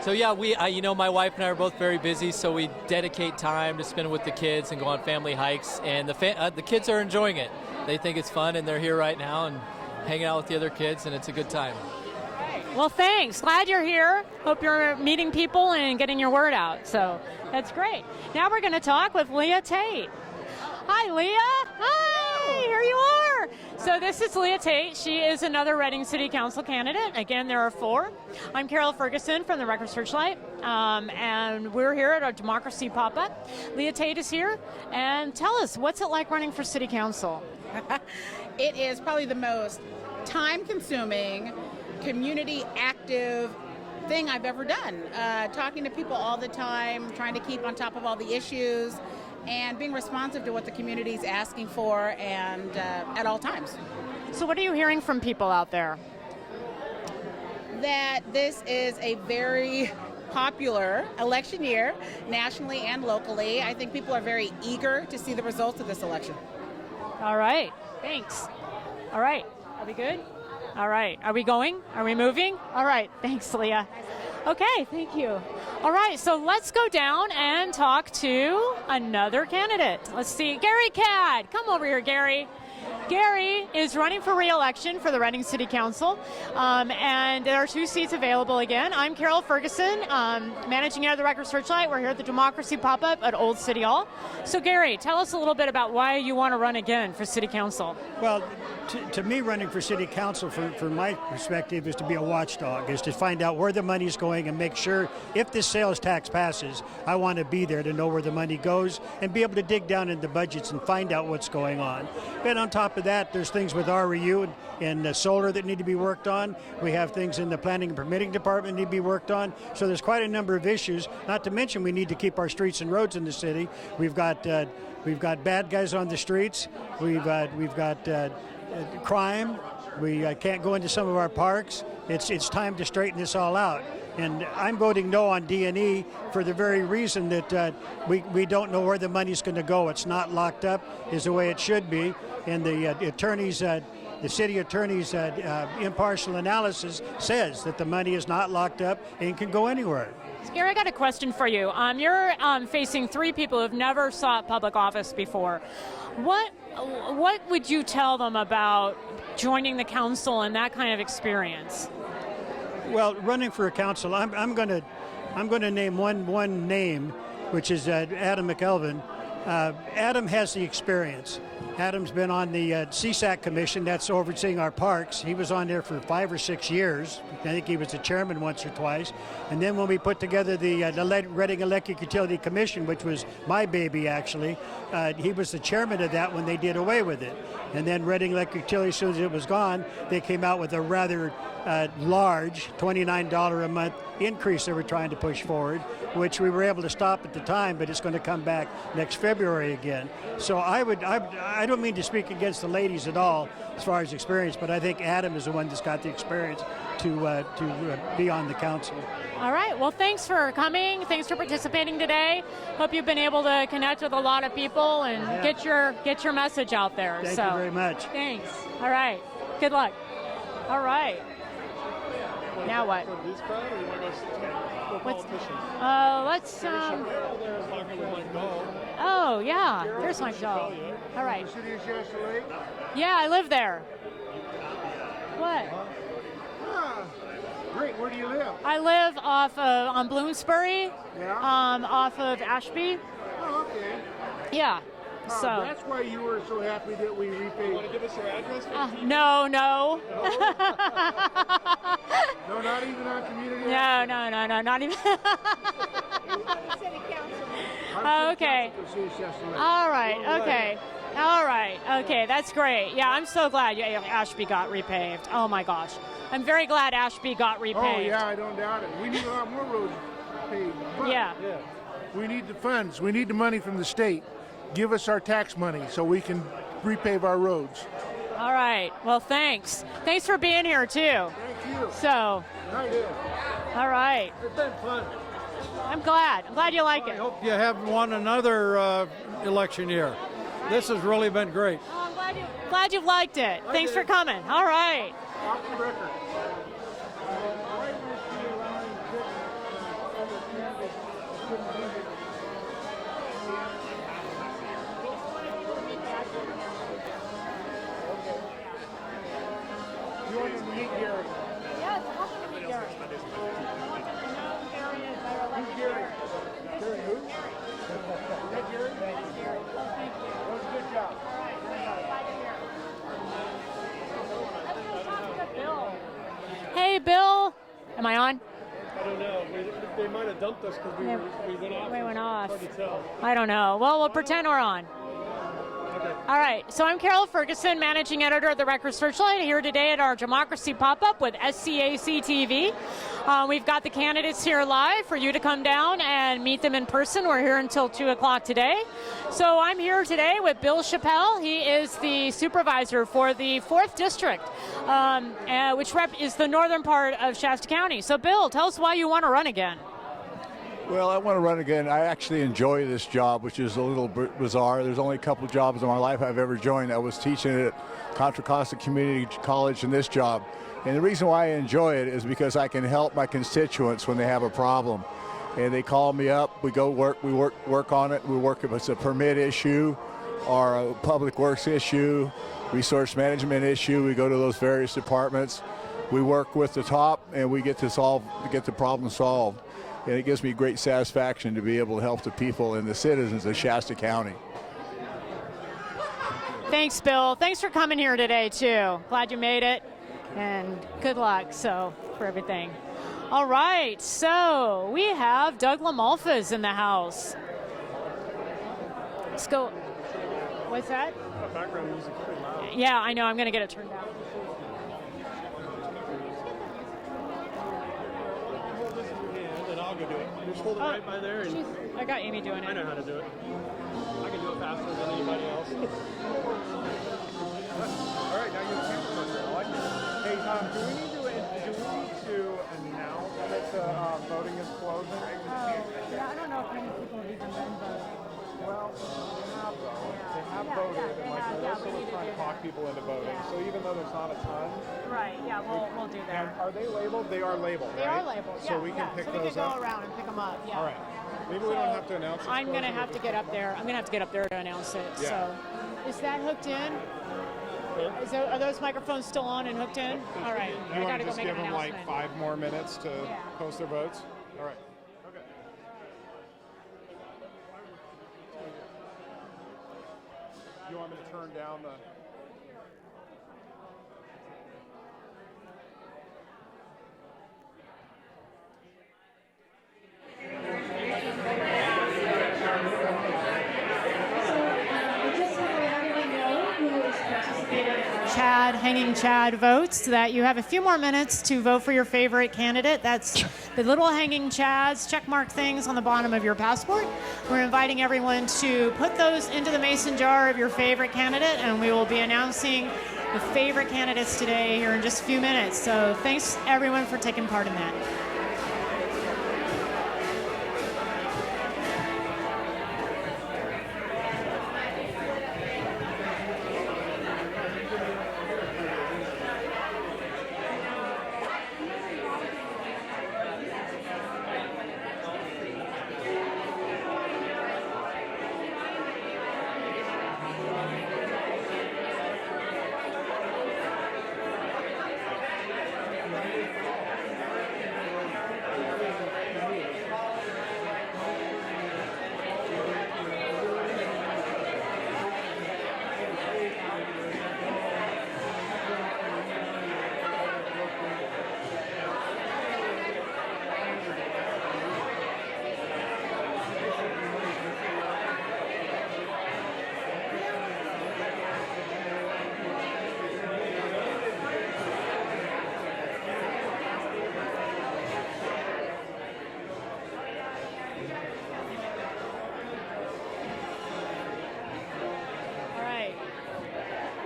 So yeah, my wife and I are both very busy, so we dedicate time to spend with the kids and go on family hikes, and the kids are enjoying it. They think it's fun, and they're here right now and hanging out with the other kids, and it's a good time. Well, thanks. Glad you're here. Hope you're meeting people and getting your word out. So that's great. Now we're going to talk with Leah Tate. Hi, Leah. Hi, here you are. So this is Leah Tate. She is another Reading City Council candidate. Again, there are 4. I'm Carol Ferguson from the Record Searchlight, and we're here at our Democracy Pop-Up. Leah Tate is here. And tell us, what's it like running for City Council? It is probably the most time-consuming, community active thing I've ever done. Talking to people all the time, trying to keep on top of all the issues, and being responsive to what the community is asking for, and at all times. So what are you hearing from people out there? That this is a very popular election year, nationally and locally. I think people are very eager to see the results of this election. All right, thanks. All right, are we good? All right, are we going? Are we moving? All right, thanks, Leah. Okay, thank you. All right, so let's go down and talk to another candidate. Let's see, Gary Cadd. Come over here, Gary. Gary is running for re-election for the Reading City Council, and there are 2 seats available again. I'm Carol Ferguson, managing editor of the Record Searchlight. We're here at the Democracy Pop-Up at Old City Hall. So Gary, tell us a little bit about why you want to run again for City Council. Well, to me, running for city council, from my perspective, is to be a watchdog, is to find out where the money's going and make sure if this sales tax passes, I want to be there to know where the money goes and be able to dig down into budgets and find out what's going on. But on top of that, there's things with REU and solar that need to be worked on. We have things in the planning and permitting department need to be worked on. So there's quite a number of issues. Not to mention, we need to keep our streets and roads in the city. We've got bad guys on the streets. We've got crime. We can't go into some of our parks. It's time to straighten this all out. And I'm voting no on D&E for the very reason that we don't know where the money's going to go. It's not locked up is the way it should be. And the city attorney's impartial analysis says that the money is not locked up and can go anywhere. Gary, I got a question for you. You're facing 3 people who've never sought public office before. What would you tell them about joining the council and that kind of experience? Well, running for a council, I'm going to name one name, which is Adam McElveen. Adam has the experience. Adam's been on the CSAC commission that's overseeing our parks. He was on there for 5 or 6 years. I think he was the chairman once or twice. And then when we put together the Reading Electric Utility Commission, which was my baby actually, he was the chairman of that when they did away with it. And then Reading Electric Utility, as soon as it was gone, they came out with a rather large $29 a month increase they were trying to push forward, which we were able to stop at the time, but it's going to come back next February again. So I don't mean to speak against the ladies at all as far as experience, but I think Adam is the one that's got the experience to be on the council. All right. Well, thanks for coming. Thanks for participating today. Hope you've been able to connect with a lot of people and get your message out there. Thank you very much. Thanks. All right. Good luck. All right. Now what? Let's. Oh yeah, there's my Joe. All right. Yeah, I live there. What? Great. Where do you live? I live on Bloomsbury, off of Ashby. Oh, okay. Yeah. So that's why you were so happy that we repaid. You want to give us your address? No. No, not even on community. No, not even. Okay. All right. Okay. That's great. Yeah, I'm so glad Ashby got repaved. Oh my gosh, I'm very glad Ashby got repaved. Oh yeah, I don't doubt it. We need a lot more roads paved. But yeah. We need the funds. We need the money from the state. Give us our tax money so we can repave our roads. All right. Well, thanks. Thanks for being here, too. Thank you. So. All right. It's been fun. I'm glad. I'm glad you like it. I hope you have won another election year. This has really been great. Oh, I'm glad you've liked it. Thanks for coming. All right. Off the record. You want to meet Gary? Yes, I want to meet Gary. I want them to know areas that are like Gary. Gary who? Is that Gary? That's Gary. Oh, thank you. That was a good job. All right. Glad to hear. I'm going to talk to Bill. Hey, Bill. Am I on? I don't know. They might have dumped us because we went off. We went off. Hard to tell. I don't know. Well, we'll pretend we're on. All right, so I'm Carol Ferguson, managing editor of the Record Searchlight, here today at our Democracy Popup with SCAC TV. We've got the candidates here live for you to come down and meet them in person. We're here until 2 o'clock today. So I'm here today with Bill Chappelle. He is the supervisor for the 4th District, which is the northern part of Shasta County. So Bill, tell us why you want to run again. Well, I want to run again. I actually enjoy this job, which is a little bizarre. There's only a couple of jobs in my life I've ever joined. I was teaching at Contra Costa Community College in this job. And the reason why I enjoy it is because I can help my constituents when they have a problem. And they call me up, we work on it. We work if it's a permit issue or a public works issue, resource management issue. We go to those various departments. We work with the top and we get the problem solved. And it gives me great satisfaction to be able to help the people and the citizens of Shasta County. Thanks, Bill. Thanks for coming here today, too. Glad you made it, and good luck for everything. All right, so we have Doug Lamalfa's in the house. Let's go. What's that? Background music pretty loud. Yeah, I know. I'm going to get it turned down. I'll go do it. Just hold it right by there. And I got Amy doing it. I know how to do it. I can do it faster than anybody else. All right, now you're the camera person. I like it. Hey, do we need to announce that voting is closing? Yeah, I don't know if many people have even been voting. Well, they have voted, and we're still trying to talk people into voting. So even though there's not a ton, right? Yeah, we'll do that. And are they labeled? They are labeled. They right? are labeled. So we can pick so we those can up. go around and pick them up. Yeah. All right. Maybe we don't have to announce it. I'm gonna have to get up there. I'm gonna have to get up there to announce it. Yeah. So, is that hooked in? Are those microphones still on and hooked in? All right. You I want gotta to go just make give an them like announcement. 5 more minutes to post their votes? All right. Okay. you want me to turn down the... Hanging Chad votes, so that you have a few more minutes to vote for your favorite candidate. That's the little hanging Chads, checkmark things on the bottom of your passport. We're inviting everyone to put those into the mason jar of your favorite candidate, and we will be announcing the favorite candidates today here in just a few minutes. So thanks everyone for taking part in that.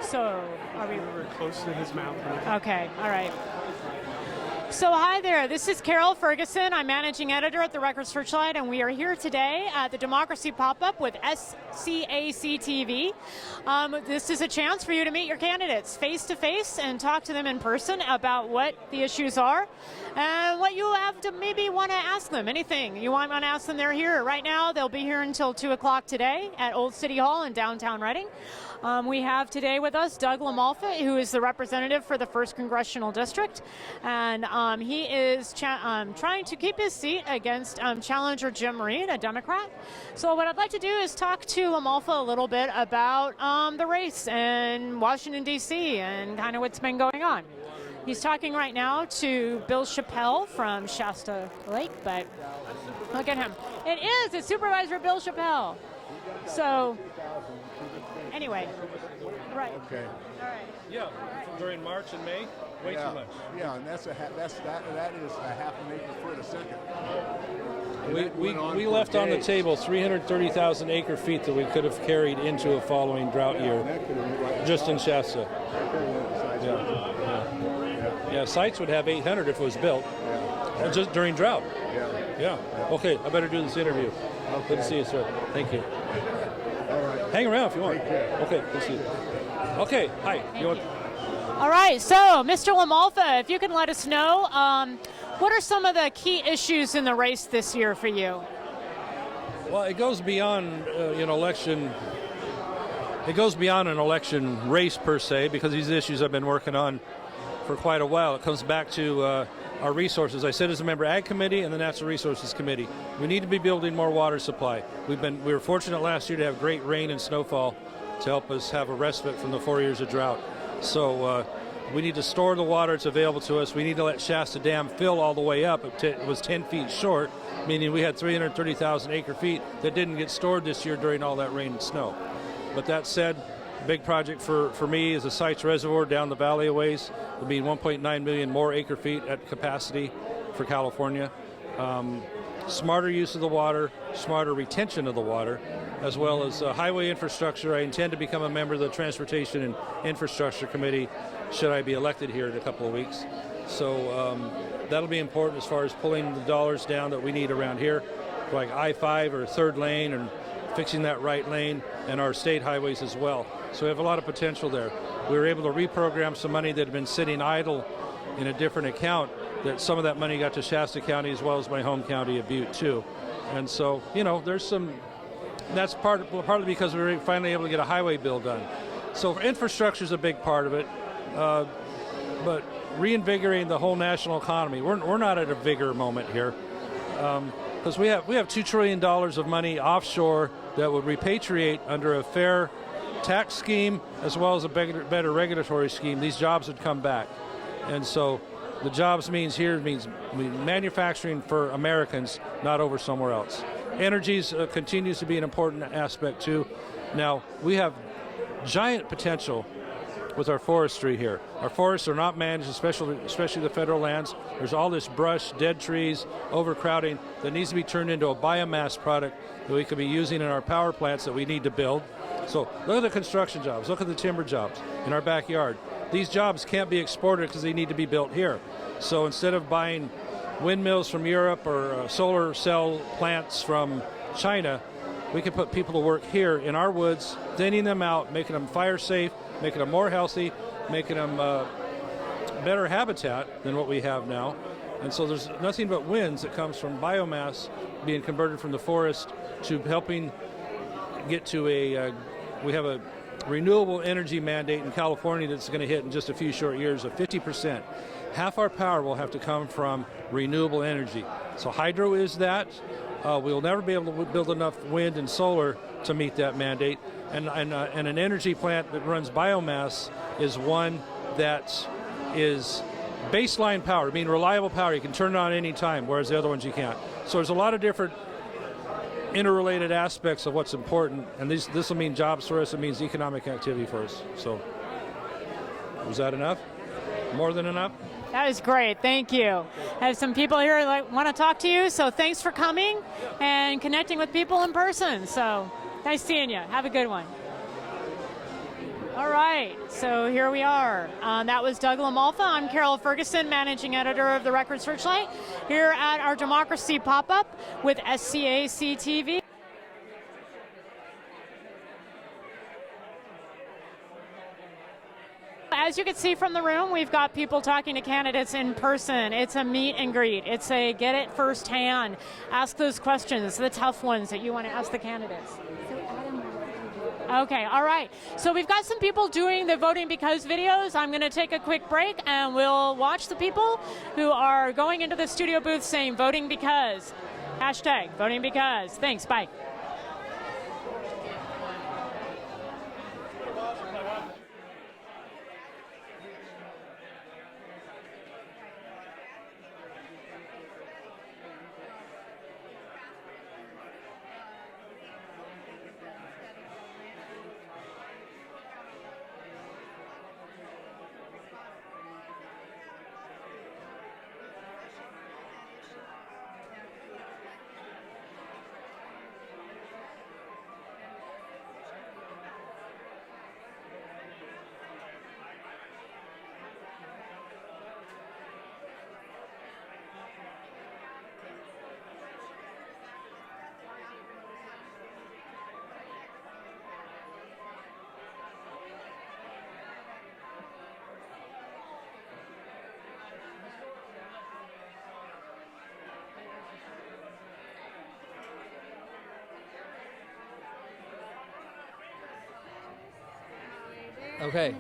So, are we very close to his mouth? Okay, all right. So hi there, this is Carol Ferguson. I'm managing editor at the Record Searchlight, and we are here today at the Democracy Popup with SCAC TV. This is a chance for you to meet your candidates face to face and talk to them in person about what the issues are and what you have to maybe want to ask them. Anything you want to ask them, they're here right now. They'll be here until 2 o'clock today at Old City Hall in downtown Reading. We have today with us Doug LaMalfa, who is the representative for the 1st Congressional District, and he is trying to keep his seat against challenger Jim Reed, a Democrat. So what I'd like to do is talk to LaMalfa a little bit about the race in Washington, D.C. and kind of what's been going on. He's talking right now to Bill Chappelle from Shasta Lake, but look at him. It's Supervisor Bill Chappelle. So, anyway, right. Okay. All right. Yeah, during March and May, way too much. Yeah, and that is a half an acre foot a second. We left on the table 330,000 acre feet that we could have carried into a following drought year, just in Shasta. Yeah, sites would have 800 if it was built, just during drought. Yeah. Okay, I better do this interview. Good to see you, sir. Thank you. All right. Hang around if you want. Okay, good to see you. Okay, hi. All right, so Mr. LaMalfa, if you can let us know, what are some of the key issues in the race this year for you? Well, it goes beyond election. It goes beyond an election race per se, because these issues I've been working on for quite a while. It comes back to our resources. I sit as a member of Ag Committee and the Natural Resources Committee. We need to be building more water supply. We were fortunate last year to have great rain and snowfall to help us have a respite from the 4 years of drought. So we need to store the water that's available to us. We need to let Shasta Dam fill all the way up. It was 10 feet short, meaning we had 330,000 acre feet that didn't get stored this year during all that rain and snow. But that said, a big project for me is the Sites Reservoir down the valley a ways. It'll be 1.9 million more acre feet at capacity for California. Smarter use of the water, smarter retention of the water, as well as highway infrastructure. I intend to become a member of the Transportation and Infrastructure Committee should I be elected here in a couple of weeks. So that'll be important as far as pulling the dollars down that we need around here, like I-5 or third lane, and fixing that right lane, and our state highways as well. So we have a lot of potential there. We were able to reprogram some money that had been sitting idle in a different account, that some of that money got to Shasta County as well as my home county of Butte too. And so, there's some, that's partly because we were finally able to get a highway bill done. So infrastructure is a big part of it, but reinvigorating the whole national economy. We're not at a vigor moment here, because we have $2 trillion of money offshore that would repatriate under a fair tax scheme as well as a better regulatory scheme, these jobs would come back. And so the jobs means manufacturing for Americans, not over somewhere else. Energy continues to be an important aspect too. Now, we have giant potential with our forestry here. Our forests are not managed, especially the federal lands. There's all this brush, dead trees, overcrowding that needs to be turned into a biomass product that we could be using in our power plants that we need to build. So look at the construction jobs, look at the timber jobs in our backyard. These jobs can't be exported because they need to be built here. So instead of buying windmills from Europe or solar cell plants from China, we can put people to work here in our woods, thinning them out, making them fire safe, making them more healthy, making them better habitat than what we have now. And so there's nothing but wins that comes from biomass being converted from the forest to helping get to we have a renewable energy mandate in California that's going to hit in just a few short years of 50%. Half our power will have to come from renewable energy. So hydro is that. We'll never be able to build enough wind and solar to meet that mandate. And an energy plant that runs biomass is one that is baseline power, meaning reliable power. You can turn it on any time, whereas the other ones you can't. So there's a lot of different interrelated aspects of what's important, and this will mean jobs for us. It means economic activity for us. So was that enough? More than enough? That is great. Thank you. I have some people here that want to talk to you, so thanks for coming and connecting with people in person. So nice seeing you. Have a good one. All right, so here we are. That was Doug LaMalfa. I'm Carol Ferguson, managing editor of the Record Searchlight, here at our Democracy Pop-Up with SCAC TV. As you can see from the room, we've got people talking to candidates in person. It's a meet and greet. It's a get it firsthand. Ask those questions, the tough ones that you want to ask the candidates. Okay, all right. So we've got some people doing the Voting Because videos. I'm going to take a quick break and we'll watch the people who are going into the studio booth saying Voting Because. Hashtag Voting Because. Thanks, bye. Okay.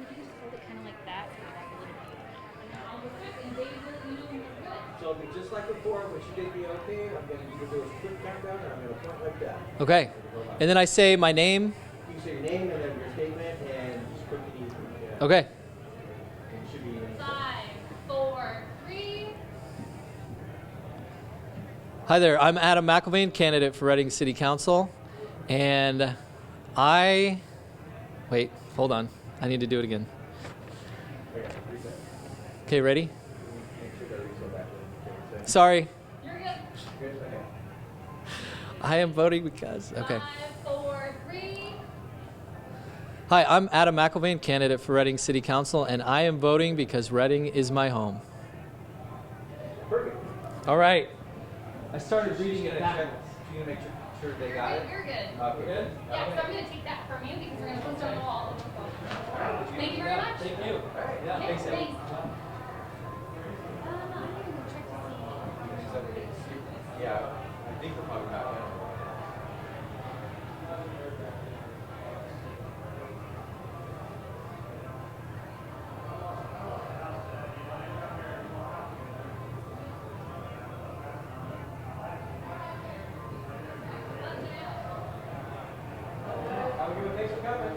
So it'll be just like before, when she did the okay, I'm going to do a quick countdown, and I'm going to point like that. Okay. And then I say my name. You can say your name and then your statement, and just quick and easy. Yeah. Okay. And it should be 5, 4, 3. Hi there. I'm Adam McElvain, candidate for Reading City Council. And wait, hold on. I need to do it again. Okay, ready? Sorry. You're good. I am voting because. Okay. 5, 4, 3. Hi, I'm Adam McElvain, candidate for Reading City Council, and I am voting because Reading is my home. Perfect. All right. I started reading it backwards. You going to make sure they got it? You're good. Okay. Good? Yeah, so I'm going to take that from you because we're going to post it on the wall. Thank you very much. Thank you. Yeah, thanks. thanks. Yeah, I think we're probably back in. Thanks for coming.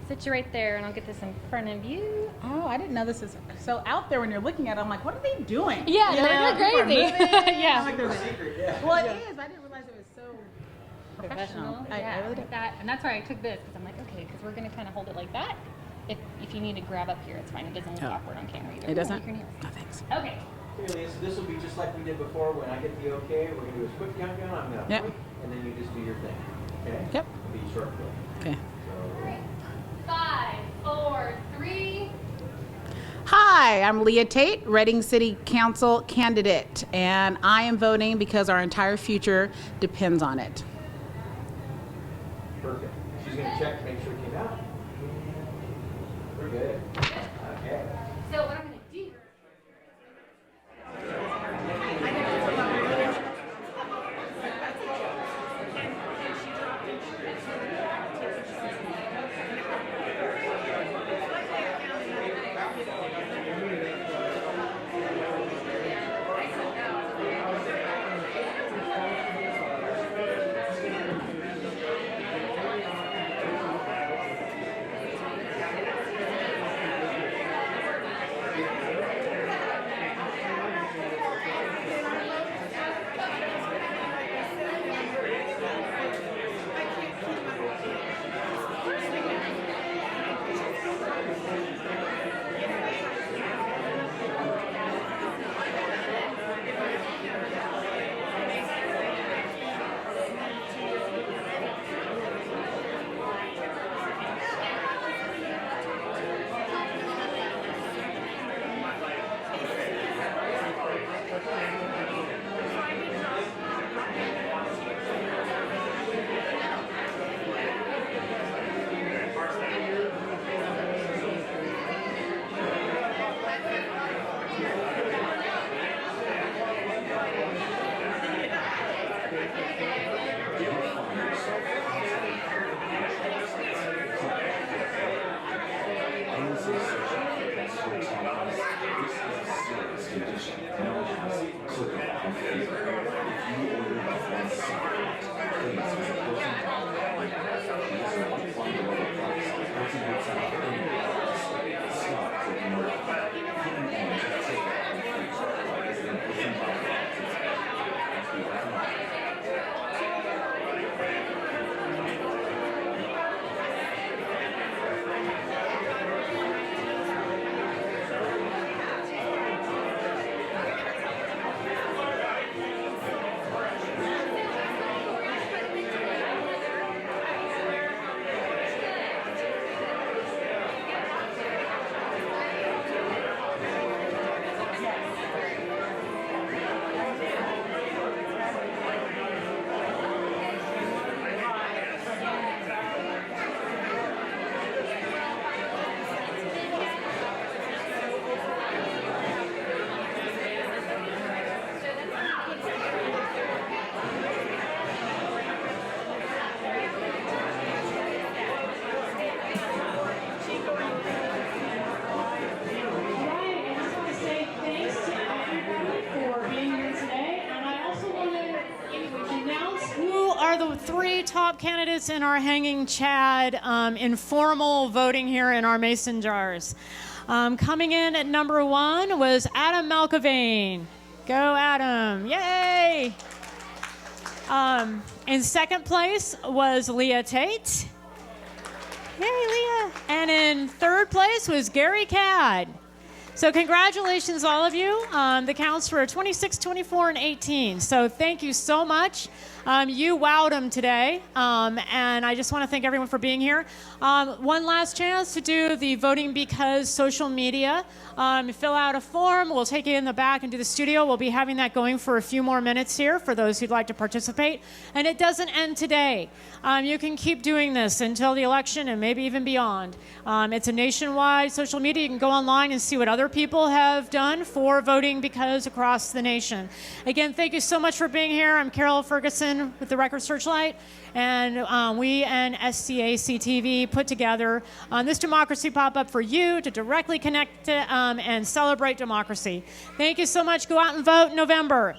sit you right there, and I'll get this in front of you. Oh, I didn't know this is so out there when you're looking at it. I'm like, what are they doing? Yeah, You no, know, they're people are crazy. moving. Yeah. I'm like, there's a- Well, it is. I didn't realize it was so professional. I Yeah, really like that, and that's why I took this, because I'm like, okay, because we're gonna kind of hold it like that. If you need to grab up here, it's fine. It doesn't look awkward on camera either. It doesn't? Your nails. No, thanks. Okay. Okay, Leah, so this will be just like we did before. When I get the okay, we're gonna do a quick countdown. I'm gonna Yep. point, and then you just do your thing. Okay? Yep. It'll be short. Okay. So, 5, 4, 3. Hi, I'm Leah Tate, Reading City Council candidate, and I am voting because our entire future depends on it. perfect. She's gonna check to make sure it came out. We're good. Okay. So what I'm gonna do. The three top candidates in our hanging chad informal voting here in our mason jars. Coming in at number 1 was Adam Malkavane. Go Adam, yay! In second place was Leah Tate. Yay, Leah! And in third place was Gary Cadd. So congratulations, all of you. The counts for 26, 24, and 18. So thank you so much. You wowed them today, and I just want to thank everyone for being here. One last chance to do the Voting Because social media. Fill out a form. We'll take it in the back into the studio. We'll be having that going for a few more minutes here for those who'd like to participate. And it doesn't end today. You can keep doing this until the election and maybe even beyond. It's a nationwide social media. You can go online and see what other people have done for Voting Because across the nation. Again, thank you so much for being here. I'm Carol Ferguson with the Record Searchlight, and we and SCAC TV put together this Democracy Pop-Up for you to directly connect to, and celebrate democracy. Thank you so much. Go out and vote in November.